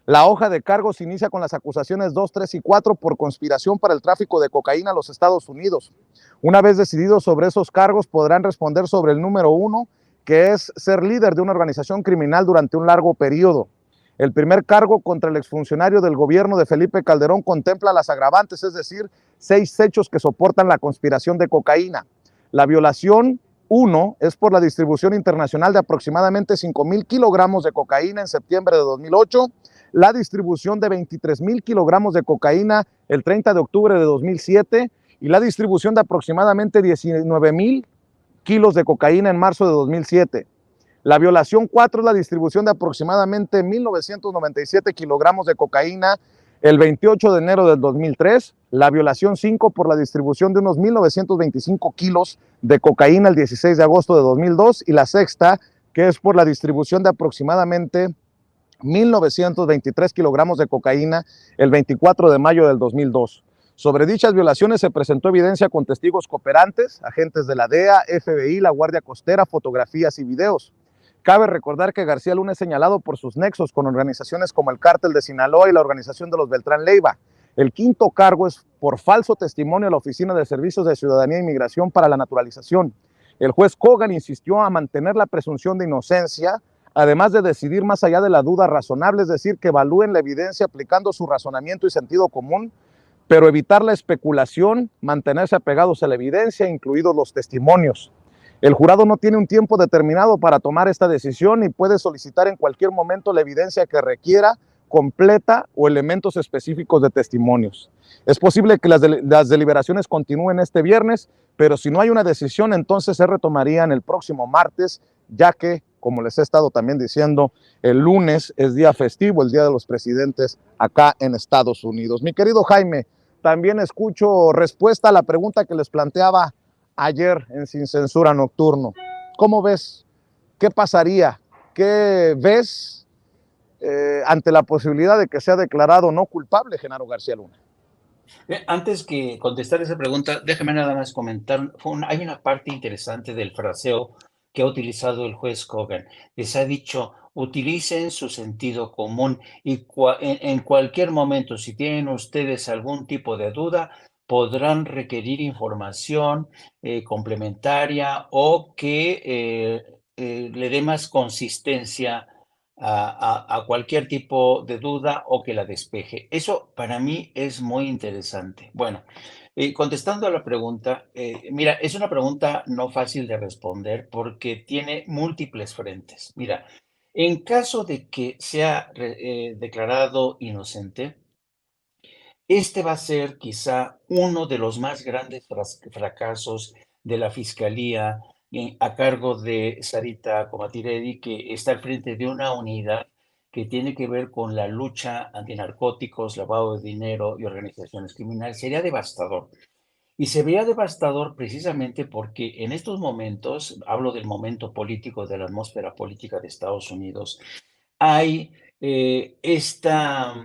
La hoja de cargos inicia con las acusaciones 2, 3 y 4 por conspiración para el tráfico de cocaína a los Estados Unidos. Una vez decididos sobre esos cargos, podrán responder sobre el número 1, que es ser líder de una organización criminal durante un largo periodo. El primer cargo contra el exfuncionario del gobierno de Felipe Calderón contempla las agravantes, es decir, 6 hechos que soportan la conspiración de cocaína. La violación 1 es por la distribución internacional de aproximadamente 5,000 kilogramos de cocaína en septiembre de 2008, la distribución de 23,000 kilogramos de cocaína el 30 de octubre de 2007 y la distribución de aproximadamente 19,000 kilos de cocaína en marzo de 2007. La violación 4 es la distribución de aproximadamente 1,997 kilogramos de cocaína el 28 de enero del 2003, la violación 5 por la distribución de unos 1,925 kilos de cocaína el 16 de agosto de 2002 y la sexta, que es por la distribución de aproximadamente 1,923 kilogramos de cocaína el 24 de mayo del 2002. Sobre dichas violaciones se presentó evidencia con testigos cooperantes, agentes de la DEA, FBI, la Guardia Costera, fotografías y videos. Cabe recordar que García Luna es señalado por sus nexos con organizaciones como el Cártel de Sinaloa y la Organización de los Beltrán Leiva. El quinto cargo es por falso testimonio a la Oficina de Servicios de Ciudadanía e Inmigración para la Naturalización. El juez Kogan insistió a mantener la presunción de inocencia, además de decidir más allá de la duda razonable, es decir, que evalúen la evidencia aplicando su razonamiento y sentido común, pero evitar la especulación, mantenerse apegados a la evidencia, incluidos los testimonios. El jurado no tiene un tiempo determinado para tomar esta decisión y puede solicitar en cualquier momento la evidencia que requiera, completa o elementos específicos de testimonios. Es posible que las deliberaciones continúen este viernes, pero si no hay una decisión, entonces se retomarían el próximo martes, ya que, como les he estado también diciendo, el lunes es día festivo, el Día de los Presidentes acá en Estados Unidos. Mi querido Jaime, también escucho respuesta a la pregunta que les planteaba ayer en Sin Censura Nocturno. ¿Cómo ves? ¿Qué pasaría? ¿Qué ves ante la posibilidad de que sea declarado no culpable Genaro García Luna? Antes que contestar esa pregunta, déjame nada más comentar. Hay una parte interesante del fraseo que ha utilizado el juez Kogan. Les ha dicho, utilicen su sentido común y en cualquier momento, si tienen ustedes algún tipo de duda, podrán requerir información complementaria o que le dé más consistencia a cualquier tipo de duda o que la despeje. Eso para mí es muy interesante. Bueno, contestando a la pregunta, mira, es una pregunta no fácil de responder porque tiene múltiples frentes. Mira, en caso de que sea declarado inocente, este va a ser quizá uno de los más grandes fracasos de la Fiscalía a cargo de Sarita Comatiredi, que está al frente de una unidad que tiene que ver con la lucha antinarcóticos, lavado de dinero y organizaciones criminales. Sería devastador. Y se vería devastador precisamente porque en estos momentos, hablo del momento político, de la atmósfera política de Estados Unidos, hay esta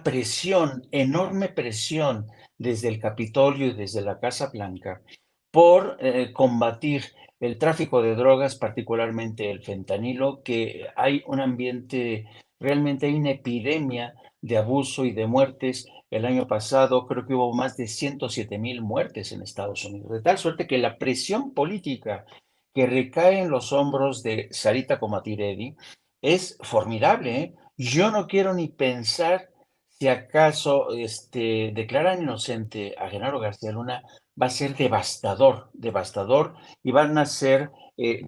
presión, enorme presión desde el Capitolio y desde la Casa Blanca por combatir el tráfico de drogas, particularmente el fentanilo, que hay un ambiente, realmente hay una epidemia de abuso y de muertes. El año pasado creo que hubo más de 107,000 muertes en Estados Unidos, de tal suerte que la presión política que recae en los hombros de Sarita Comatiredi es formidable, ¿eh? Yo no quiero ni pensar si acaso declaran inocente a Genaro García Luna, va a ser devastador, devastador, y van a ser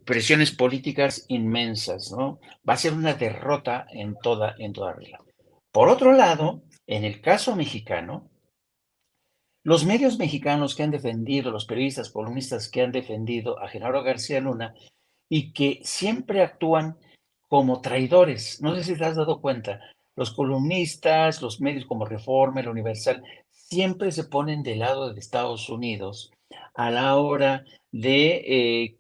presiones políticas inmensas, ¿no? Va a ser una derrota en toda regla. Por otro lado, en el caso mexicano, los medios mexicanos que han defendido, los periodistas, columnistas que han defendido a Genaro García Luna y que siempre actúan como traidores. No sé si te has dado cuenta. Los columnistas, los medios como Reforma, El Universal, siempre se ponen del lado de Estados Unidos a la hora de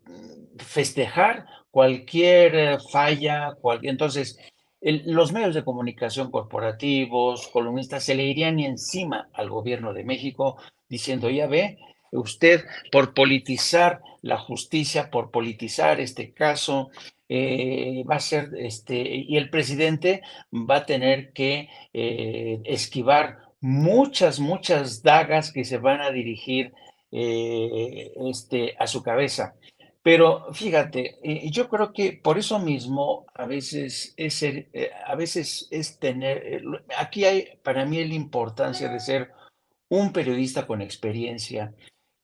festejar cualquier falla. Entonces, los medios de comunicación corporativos, columnistas, se le irían encima al gobierno de México diciendo, ya ve, usted por politizar la justicia, por politizar este caso, va a ser, y el presidente va a tener que esquivar muchas dagas que se van a dirigir a su cabeza. Pero fíjate, yo creo que por eso mismo a veces es tener, aquí hay para mí la importancia de ser un periodista con experiencia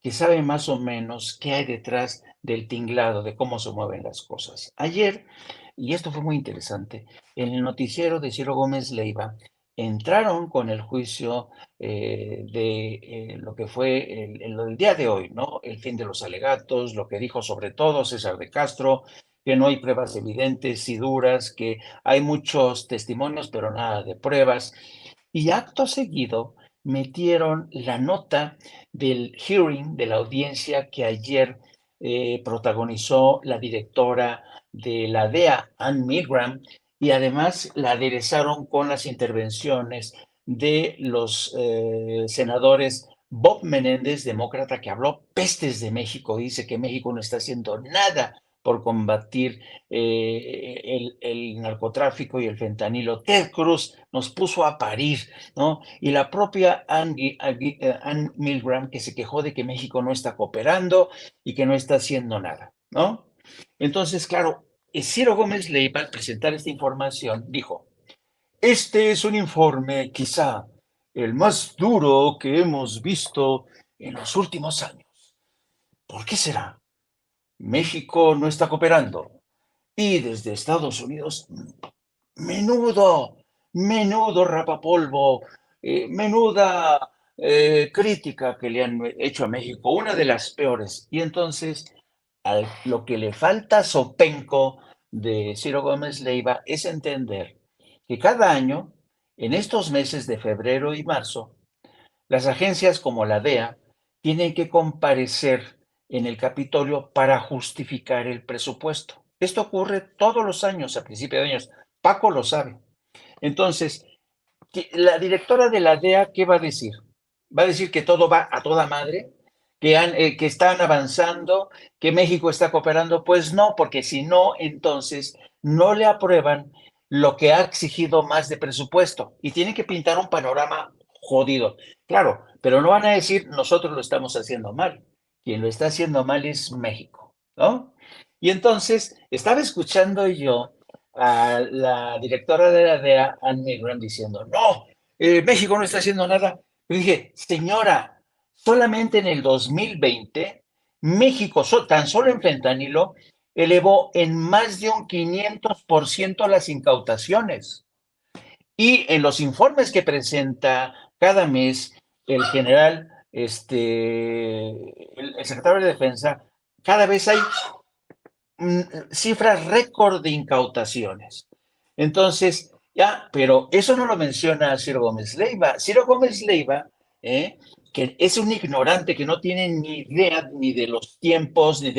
que sabe más o menos qué hay detrás del tinglado, de cómo se mueven las cosas. Ayer, y esto fue muy interesante, en el noticiero de Ciro Gómez Leiva entraron con el juicio de lo que fue lo del día de hoy, ¿no? El fin de los alegatos, lo que dijo sobre todo César de Castro, que no hay pruebas evidentes y duras, que hay muchos testimonios, pero nada de pruebas. Y acto seguido metieron la nota del hearing, de la audiencia que ayer protagonizó la directora de la DEA, Ann Milgram, y además la aderezaron con las intervenciones de los senadores Bob Menéndez, demócrata, que habló pestes de México, dice que México no está haciendo nada por combatir el narcotráfico y el fentanilo. Ted Cruz nos puso a parir, ¿no? Y la propia Ann Milgram, que se quejó de que México no está cooperando y que no está haciendo nada, ¿no? Entonces, claro, Ciro Gómez Leiva, al presentar esta información, dijo, este es un informe quizá el más duro que hemos visto en los últimos años. ¿Por qué será? México no está cooperando. Y desde Estados Unidos, menudo rapapolvo, menuda crítica que le han hecho a México, una de las peores. Y entonces, lo que le falta a Sopenco de Ciro Gómez Leiva es entender que cada año, en estos meses de febrero y marzo, las agencias como la DEA tienen que comparecer en el Capitolio para justificar el presupuesto. Esto ocurre todos los años, a principios de años. Paco lo sabe. Entonces, la directora de la DEA, ¿qué va a decir? ¿Va a decir que todo va a toda madre? ¿Que están avanzando? ¿Que México está cooperando? Pues no, porque si no, entonces no le aprueban lo que ha exigido más de presupuesto y tienen que pintar un panorama jodido. Claro, pero no van a decir nosotros lo estamos haciendo mal. Quien lo está haciendo mal es México, ¿no? Y entonces estaba escuchando yo a la directora de la DEA, Ann Milgram, diciendo, no, México no está haciendo nada. Yo dije, señora, solamente en el 2020, México, tan solo en fentanilo, elevó en más de un 500% las incautaciones. Y en los informes que presenta cada mes el general, el secretario de Defensa, cada vez hay cifras récord de incautaciones. Entonces, ya, pero eso no lo menciona Ciro Gómez Leiva. Ciro Gómez Leiva, que es un ignorante que no tiene ni idea ni de los tiempos, ni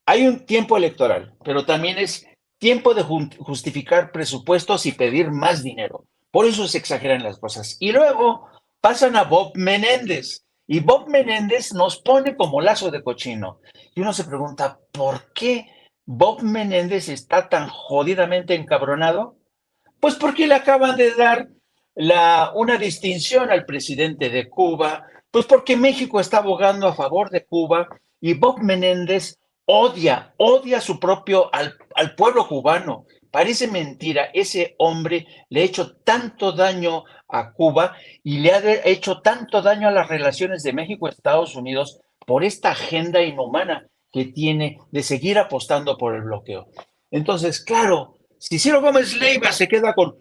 hay un tiempo electoral, pero también es tiempo de justificar presupuestos y pedir más dinero. Por eso se exageran las cosas. Y luego pasan a Bob Menéndez. Y Bob Menéndez nos pone como lazo de cochino. Y uno se pregunta, ¿por qué Bob Menéndez está tan jodidamente encabronado? Pues porque le acaban de dar una distinción al presidente de Cuba, pues porque México está abogando a favor de Cuba y Bob Menéndez odia al pueblo cubano. Parece mentira, ese hombre le ha hecho tanto daño a Cuba y le ha hecho tanto daño a las relaciones de México-Estados Unidos por esta agenda inhumana que tiene de seguir apostando por el bloqueo. Entonces, claro, si Ciro Gómez Leiva se queda con,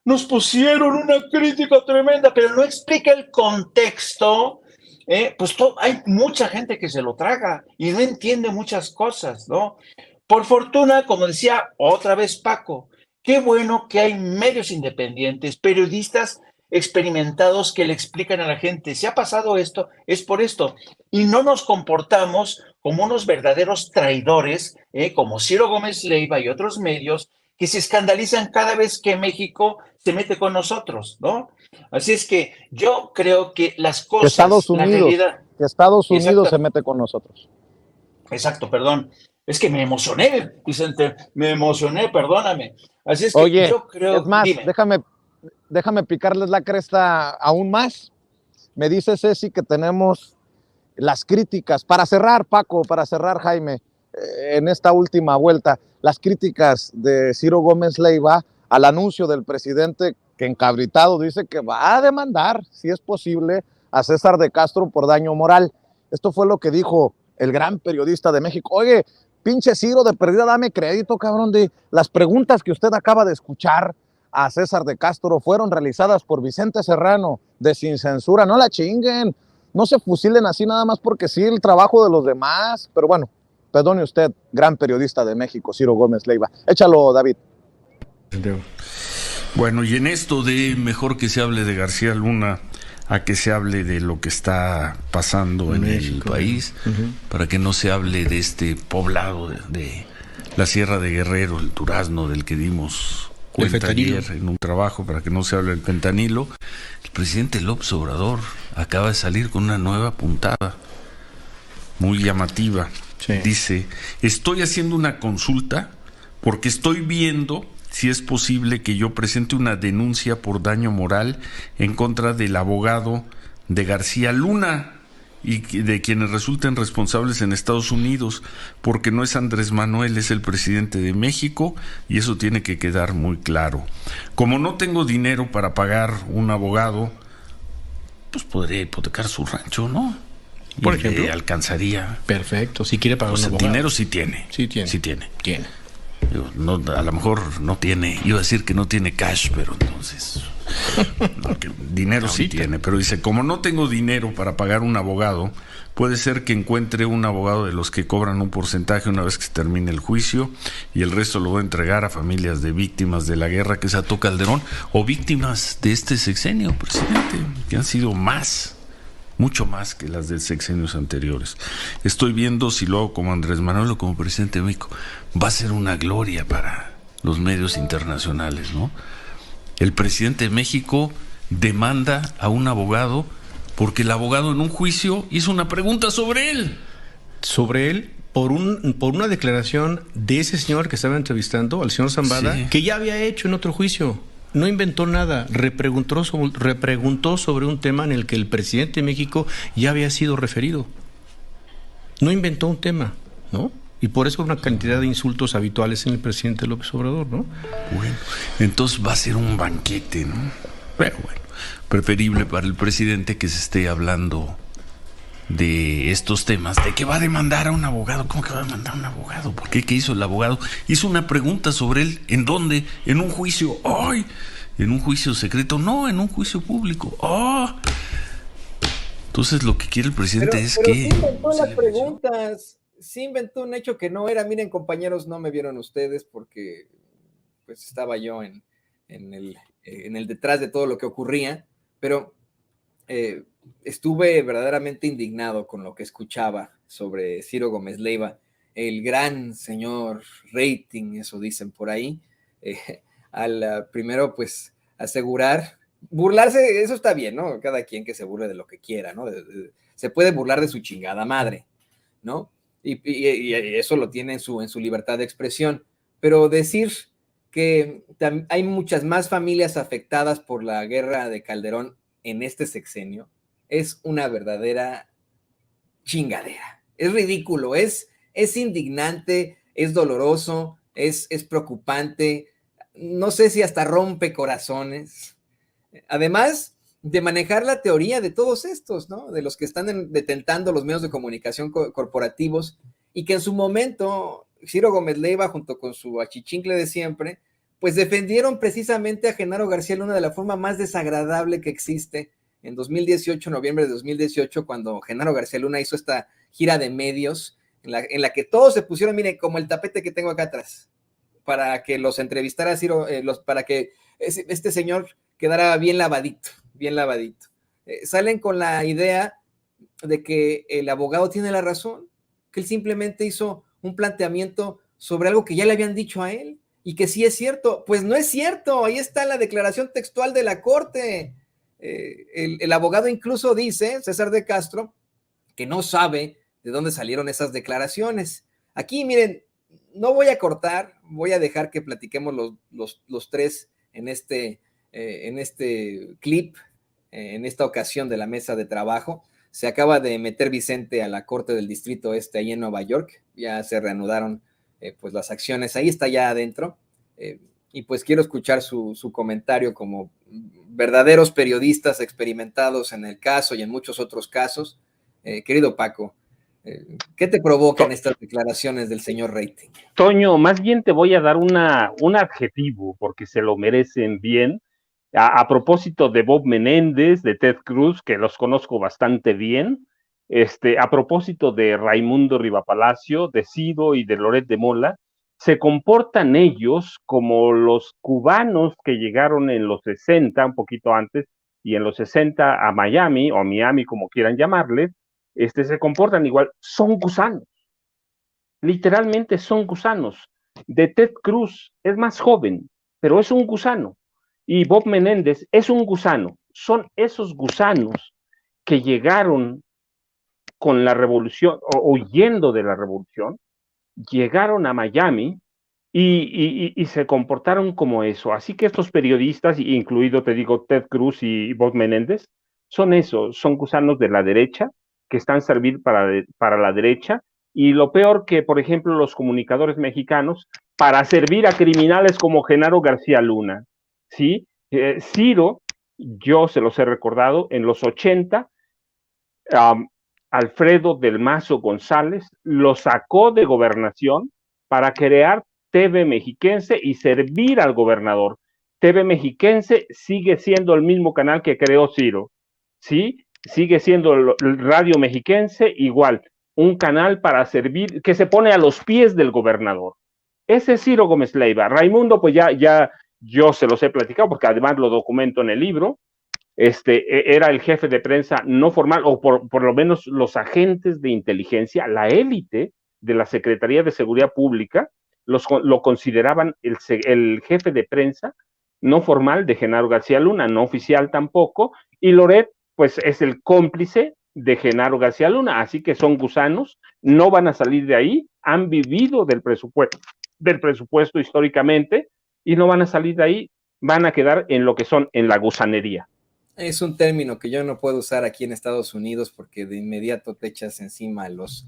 nos pusieron una crítica tremenda, pero no explica el contexto, pues hay mucha gente que se lo traga y no entiende muchas cosas, ¿no? Por fortuna, como decía otra vez Paco, qué bueno que hay medios independientes, periodistas experimentados que le explican a la gente, si ha pasado esto, es por esto. Y no nos comportamos como unos verdaderos traidores, como Ciro Gómez Leiva y otros medios, que se escandalizan cada vez que México se mete con nosotros, ¿no? Así es que yo creo que las cosas, la realidad... Que Estados Unidos se mete con nosotros. Exacto, perdón. Es que me emocioné, Vicente, me emocioné, perdóname. Así es que Oye, yo creo... es más, dime. déjame picarles la cresta aún más. Me dice Ceci que tenemos las críticas, para cerrar, Paco, para cerrar, Jaime, en esta última vuelta, las críticas de Ciro Gómez Leiva al anuncio del presidente que encabritado dice que va a demandar, si es posible, a César de Castro por daño moral. Esto fue lo que dijo el gran periodista de México. Oye, pinche Ciro, de perdida dame crédito, cabrón, de las preguntas que usted acaba de escuchar a César de Castro fueron realizadas por Vicente Serrano, de Sin Censura. No la chinguen, no se fusilen así nada más porque sí, el trabajo de los demás. Pero bueno, perdone usted, gran periodista de México, Ciro Gómez Leiva. Échalo, David. Bueno, y en esto de mejor que se hable de García Luna a que se hable de lo que está pasando en el país, para que no se hable de este poblado de la Sierra de Guerrero, el durazno del que dimos cuenta ayer en un trabajo, para que no se hable del fentanilo. El presidente López Obrador acaba de salir con una nueva puntada muy llamativa. Sí. Dice, estoy haciendo una consulta porque estoy viendo si es posible que yo presente una denuncia por daño moral en contra del abogado de García Luna y de quienes resulten responsables en Estados Unidos, porque no es Andrés Manuel, es el presidente de México, y eso tiene que quedar muy claro. Como no tengo dinero para pagar un abogado, pues podré hipotecar su rancho, ¿no? Por ejemplo, alcanzaría. Perfecto, si quiere pagar un abogado. Dinero sí tiene. Sí tiene. Sí tiene. Tiene. No, a lo mejor no tiene, iba a decir que no tiene cash, pero entonces no, que dinero sí tiene, pero dice, como no tengo dinero para pagar un abogado, puede ser que encuentre un abogado de los que cobran un porcentaje una vez que se termine el juicio y el resto lo voy a entregar a familias de víctimas de la guerra que desató Calderón o víctimas de este sexenio, presidente, que han sido mucho más que las de sexenios anteriores. Estoy viendo si lo hago como Andrés Manuel o como presidente de México. Va a ser una gloria para los medios internacionales, ¿no? El presidente de México demanda a un abogado porque el abogado en un juicio hizo una pregunta sobre él. Sobre él, por una declaración de ese señor que estaba entrevistando, al señor Zambada, sí, que ya había hecho en otro juicio. No inventó nada, repreguntó sobre un tema en el que el presidente de México ya había sido referido. No inventó un tema, ¿no? Y por eso una cantidad de insultos habituales en el presidente López Obrador, ¿no? Bueno, entonces va a ser un banquete, ¿no? Pero bueno, preferible para el presidente que se esté hablando de estos temas, de que va a demandar a un abogado. ¿Cómo que va a demandar a un abogado? ¿Por qué? ¿Qué hizo el abogado? Hizo una pregunta sobre él. ¿En dónde? En un juicio. ¡Ay! ¿En un juicio secreto? No, en un juicio público. ¡Oh! Entonces lo que quiere el presidente es que... Sí inventó las preguntas. Sí inventó un hecho que no era. Miren, compañeros, no me vieron ustedes porque pues estaba yo en el detrás de todo lo que ocurría, pero... estuve verdaderamente indignado con lo que escuchaba sobre Ciro Gómez Leiva, el gran señor rating, eso dicen por ahí, primero pues asegurar, burlarse, eso está bien, ¿no? Cada quien que se burle de lo que quiera, ¿no? Se puede burlar de su chingada madre, ¿no? Y eso lo tiene en su libertad de expresión, pero decir que hay muchas más familias afectadas por la guerra de Calderón en este sexenio es una verdadera chingadera. Es ridículo, es indignante, es doloroso, es preocupante, no sé si hasta rompe corazones. Además de manejar la teoría de todos estos, ¿no? De los que están detentando los medios de comunicación corporativos y que en su momento Ciro Gómez Leiva junto con su achichincle de siempre pues defendieron precisamente a Genaro García Luna de la forma más desagradable que existe. En 2018, noviembre de 2018, cuando Genaro García Luna hizo esta gira de medios, en la que todos se pusieron, miren, como el tapete que tengo acá atrás, para que los entrevistara Ciro, para que este señor quedara bien lavadito, bien lavadito. Salen con la idea de que el abogado tiene la razón, que él simplemente hizo un planteamiento sobre algo que ya le habían dicho a él y que sí es cierto. Pues no es cierto, ahí está la declaración textual de la Corte. El abogado incluso dice, César de Castro, que no sabe de dónde salieron esas declaraciones. Aquí, miren, no voy a cortar, voy a dejar que platiquemos los tres en este clip, en esta ocasión de la mesa de trabajo. Se acaba de meter Vicente a la Corte del Distrito Este ahí en Nueva York, ya se reanudaron pues las acciones, ahí está ya adentro, y pues quiero escuchar su comentario como verdaderos periodistas experimentados en el caso y en muchos otros casos. Querido Paco, ¿qué te provocan estas declaraciones del señor Rating? Toño, más bien te voy a dar un adjetivo, porque se lo merecen bien. A propósito de Bob Menéndez, de Ted Cruz, que los conozco bastante bien, a propósito de Raimundo Rivapalacio, de Ciro y de Loret de Mola, se comportan ellos como los cubanos que llegaron en los 60, un poquito antes, y en los 60 a Miami, o Miami, como quieran llamarle, se comportan igual, son gusanos. Literalmente son gusanos. De Ted Cruz es más joven, pero es un gusano. Y Bob Menéndez es un gusano. Son esos gusanos que llegaron con la revolución, o huyendo de la revolución, llegaron a Miami y se comportaron como eso. Así que estos periodistas, incluido, te digo, Ted Cruz y Bob Menéndez, son eso, son gusanos de la derecha, que están servir para la derecha, y lo peor que, por ejemplo, los comunicadores mexicanos, para servir a criminales como Genaro García Luna, ¿sí? Ciro, yo se los he recordado, en los 80, Alfredo del Mazo González lo sacó de gobernación para crear TV Mexiquense y servir al gobernador. TV Mexiquense sigue siendo el mismo canal que creó Ciro, ¿sí? Sigue siendo el Radio Mexiquense igual, un canal para servir, que se pone a los pies del gobernador. Ese es Ciro Gómez Leiva. Raimundo, pues ya yo se los he platicado, porque además lo documento en el libro. Era el jefe de prensa no formal, o por lo menos los agentes de inteligencia, la élite de la Secretaría de Seguridad Pública, lo consideraban el jefe de prensa no formal de Genaro García Luna, no oficial tampoco, y Loret, pues es el cómplice de Genaro García Luna, así que son gusanos, no van a salir de ahí, han vivido del presupuesto históricamente, y no van a salir de ahí, van a quedar en lo que son, en la gusanería. Es un término que yo no puedo usar aquí en Estados Unidos porque de inmediato te echas encima a los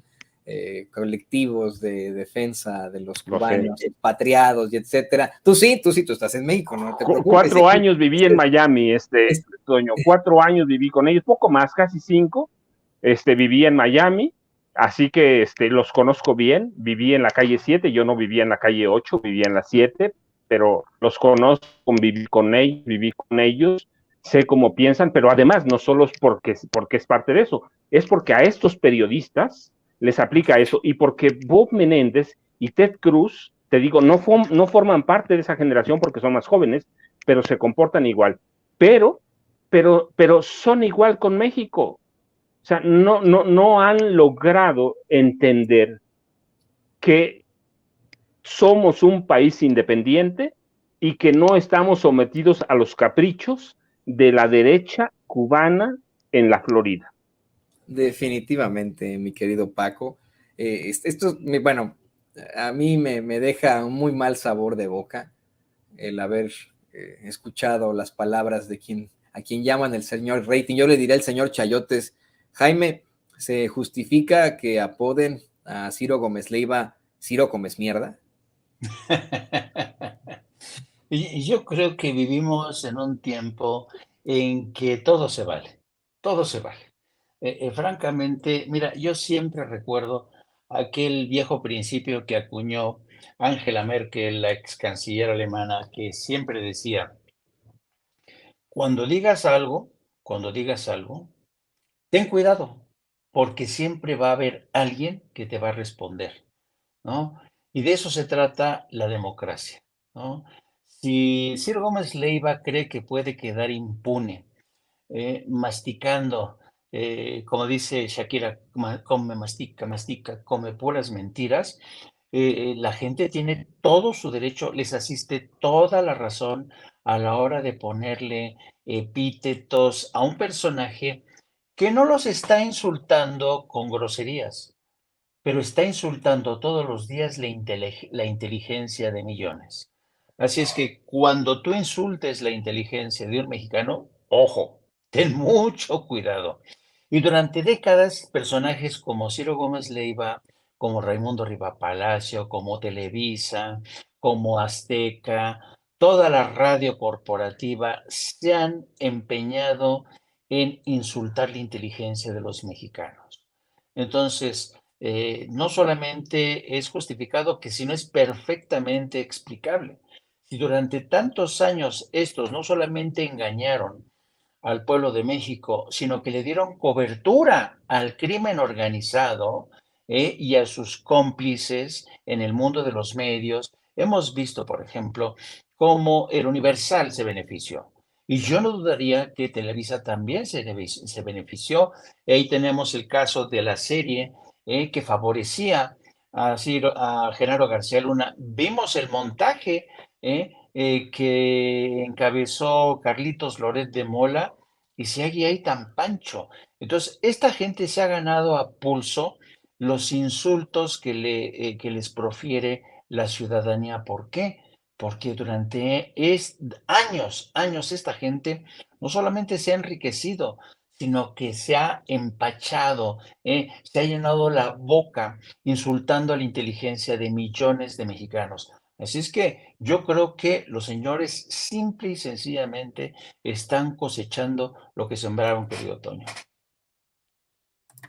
colectivos de defensa de los cubanos, expatriados y etcétera. Tú estás en México, no te preocupes. 4 años viví en Miami, Toño, 4 años viví con ellos, poco más, casi 5, viví en Miami, así que los conozco bien. Viví en la calle 7, yo no vivía en la calle 8, vivía en la 7, pero los conozco, viví con ellos, sé cómo piensan, pero además no solo es porque es parte de eso, es porque a estos periodistas les aplica eso, y porque Bob Menéndez y Ted Cruz, te digo, no forman parte de esa generación porque son más jóvenes, pero se comportan igual, pero son igual con México. O sea, no han logrado entender que somos un país independiente y que no estamos sometidos a los caprichos de la derecha cubana en la Florida. Definitivamente, mi querido Paco. Esto, bueno, a mí me deja un muy mal sabor de boca el haber escuchado las palabras de a quien llaman el señor Rating. Yo le diré al señor Chayotes, Jaime, ¿se justifica que apoden a Ciro Gómez Leiva Ciro Gómez Mierda? Yo creo que vivimos en un tiempo en que todo se vale, todo se vale. Francamente, mira, yo siempre recuerdo aquel viejo principio que acuñó Angela Merkel, la ex canciller alemana, que siempre decía, cuando digas algo, ten cuidado, porque siempre va a haber alguien que te va a responder, ¿no? Y de eso se trata la democracia, ¿no? Si Ciro Gómez Leiva cree que puede quedar impune masticando, como dice Shakira, come, mastica, mastica, come puras mentiras. La gente tiene todo su derecho, les asiste toda la razón a la hora de ponerle epítetos a un personaje que no los está insultando con groserías, pero está insultando todos los días la inteligencia de millones. Así es que cuando tú insultes la inteligencia de un mexicano, ojo, ten mucho cuidado. Y durante décadas, personajes como Ciro Gómez Leiva, como Raimundo Riva Palacio, como Televisa, como Azteca, toda la radio corporativa se han empeñado en insultar la inteligencia de los mexicanos. Entonces, no solamente es justificado, que sino es perfectamente explicable. Si durante tantos años estos no solamente engañaron al pueblo de México, sino que le dieron cobertura al crimen organizado, y a sus cómplices en el mundo de los medios, hemos visto, por ejemplo, cómo el Universal se benefició. Y yo no dudaría que Televisa también se benefició. Ahí tenemos el caso de la serie que favorecía a Genaro García Luna. Vimos el montaje que encabezó Carlitos Loret de Mola y sigue ahí tan pancho. Entonces, esta gente se ha ganado a pulso los insultos que les profiere la ciudadanía. ¿Por qué? Porque durante años esta gente no solamente se ha enriquecido, sino que se ha empachado, se ha llenado la boca insultando a la inteligencia de millones de mexicanos. Así es que yo creo que los señores simple y sencillamente están cosechando lo que sembraron, querido Toño.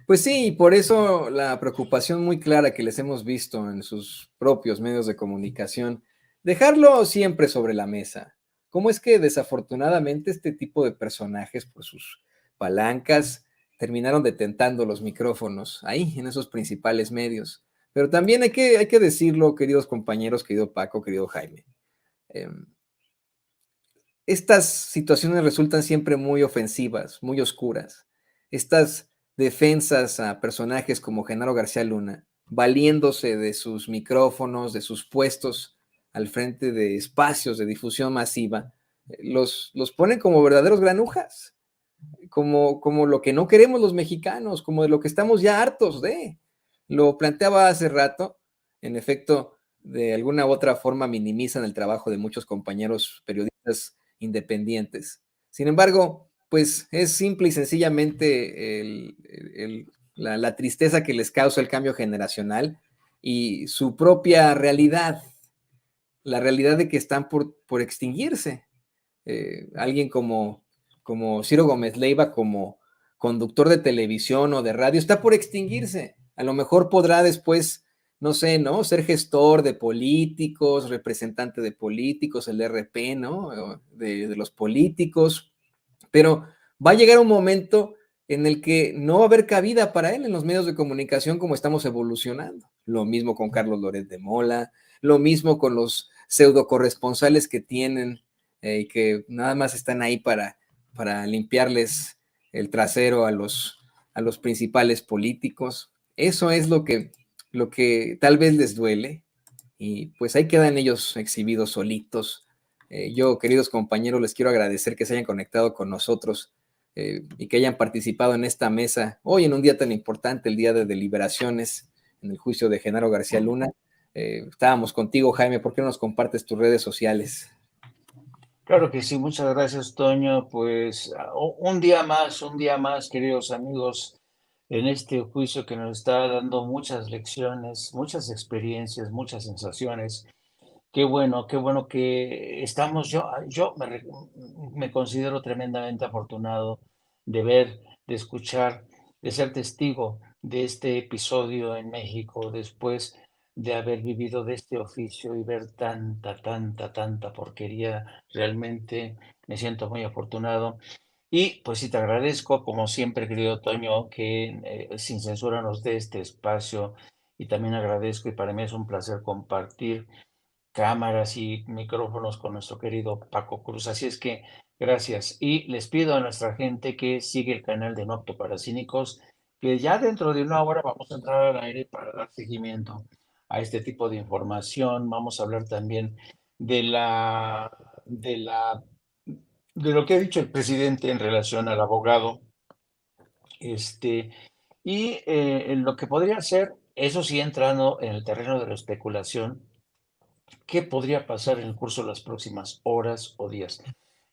Pues sí, y por eso la preocupación muy clara que les hemos visto en sus propios medios de comunicación, dejarlo siempre sobre la mesa. ¿Cómo es que desafortunadamente este tipo de personajes, por sus palancas, terminaron detentando los micrófonos ahí, en esos principales medios? Pero también hay que decirlo, queridos compañeros, querido Paco, querido Jaime. Estas situaciones resultan siempre muy ofensivas, muy oscuras. Estas defensas a personajes como Genaro García Luna, valiéndose de sus micrófonos, de sus puestos al frente de espacios de difusión masiva, los ponen como verdaderos granujas, como lo que no queremos los mexicanos, como de lo que estamos ya hartos de. Lo planteaba hace rato, en efecto, de alguna u otra forma minimizan el trabajo de muchos compañeros periodistas independientes. Sin embargo, pues es simple y sencillamente la tristeza que les causa el cambio generacional y su propia realidad, la realidad de que están por extinguirse. Alguien como Ciro Gómez Leiva, como conductor de televisión o de radio, está por extinguirse. A lo mejor podrá después, no sé, ¿no? Ser gestor de políticos, representante de políticos, el RP, ¿no? De los políticos, pero va a llegar un momento en el que no va a haber cabida para él en los medios de comunicación como estamos evolucionando. Lo mismo con Carlos Loret de Mola, lo mismo con los pseudo corresponsales que tienen y que nada más están ahí para limpiarles el trasero a los principales políticos. Eso es lo que tal vez les duele y pues ahí quedan ellos exhibidos solitos. Yo, queridos compañeros, les quiero agradecer que se hayan conectado con nosotros y que hayan participado en esta mesa hoy en un día tan importante, el día de deliberaciones en el juicio de Genaro García Luna. Estábamos contigo, Jaime, ¿por qué no nos compartes tus redes sociales? Claro que sí, muchas gracias, Toño. Pues un día más, queridos amigos, en este juicio que nos está dando muchas lecciones, muchas experiencias, muchas sensaciones. Qué bueno que estamos. Yo me considero tremendamente afortunado de ver, de escuchar, de ser testigo de este episodio en México después de haber vivido de este oficio y ver tanta porquería. Realmente me siento muy afortunado. Y pues sí, te agradezco, como siempre, querido Toño, que sin censura nos dé este espacio. Y también agradezco, y para mí es un placer compartir cámaras y micrófonos con nuestro querido Paco Cruz. Así es que Gracias. Y les pido a nuestra gente que sigue el canal de Nocto para Cínicos, que ya dentro de una hora vamos a entrar al aire para dar seguimiento a este tipo de información. Vamos a hablar también de de lo que ha dicho el presidente en relación al abogado, en lo que podría ser, eso sí, entrando en el terreno de la especulación, qué podría pasar en el curso de las próximas horas o días.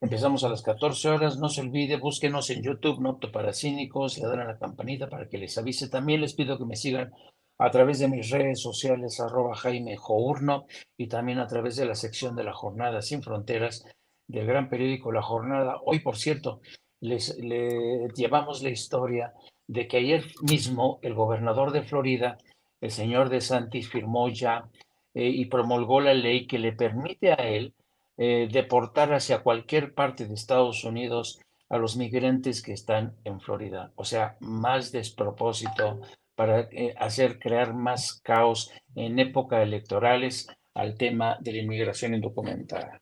Empezamos a las 14 horas, no se olvide, búsquenos en YouTube, Nocto para Cínicos, le dan a la campanita para que les avise. También les pido que me sigan a través de mis redes sociales, @Jaime Journo, y también a través de la sección de La Jornada Sin Fronteras del gran periódico La Jornada. Hoy, por cierto, les llevamos la historia de que ayer mismo el gobernador de Florida, el señor DeSantis, firmó ya y promulgó la ley que le permite a él deportar hacia cualquier parte de Estados Unidos a los migrantes que están en Florida. O sea, más despropósito para crear más caos en época electorales al tema de la inmigración indocumentada.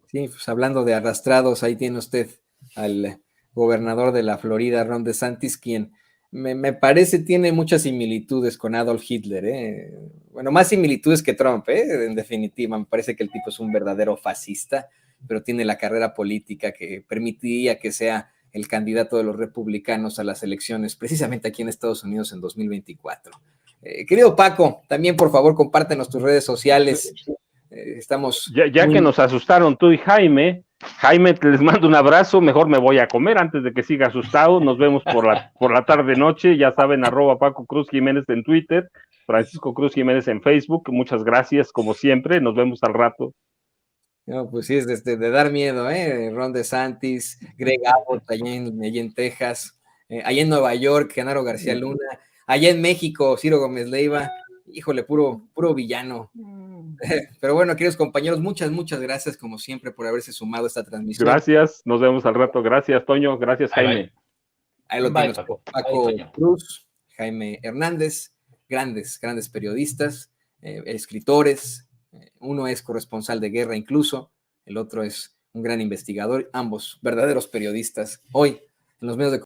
Sí, pues hablando de arrastrados, ahí tiene usted al gobernador de la Florida, Ron DeSantis, quien me parece tiene muchas similitudes con Adolf Hitler, ¿eh? Bueno, más similitudes que Trump, ¿eh? En definitiva, me parece que el tipo es un verdadero fascista, pero tiene la carrera política que permitiría que sea el candidato de los republicanos a las elecciones, precisamente aquí en Estados Unidos en 2024. Querido Paco, también por favor compártenos tus redes sociales. Estamos ya que nos asustaron tú y Jaime, les mando un abrazo, mejor me voy a comer antes de que siga asustado. Nos vemos por la tarde noche, ya saben, @Paco Cruz Jiménez en Twitter, Francisco Cruz Jiménez en Facebook. Muchas gracias, como siempre, nos vemos al rato. No, pues sí, es de dar miedo, ¿eh? Ron DeSantis, Greg Abbott, allá en Texas, allá en Nueva York, Genaro García Luna, allá en México, Ciro Gómez Leiva, híjole, puro villano. Pero bueno, queridos compañeros, muchas gracias, como siempre, por haberse sumado a esta transmisión. Gracias, nos vemos al rato. Gracias, Toño. Gracias, Jaime. Ahí lo tienes, Paco Cruz, Jaime Hernández, grandes periodistas, escritores. Uno es corresponsal de guerra incluso, el otro es un gran investigador, ambos verdaderos periodistas. Hoy, en los medios de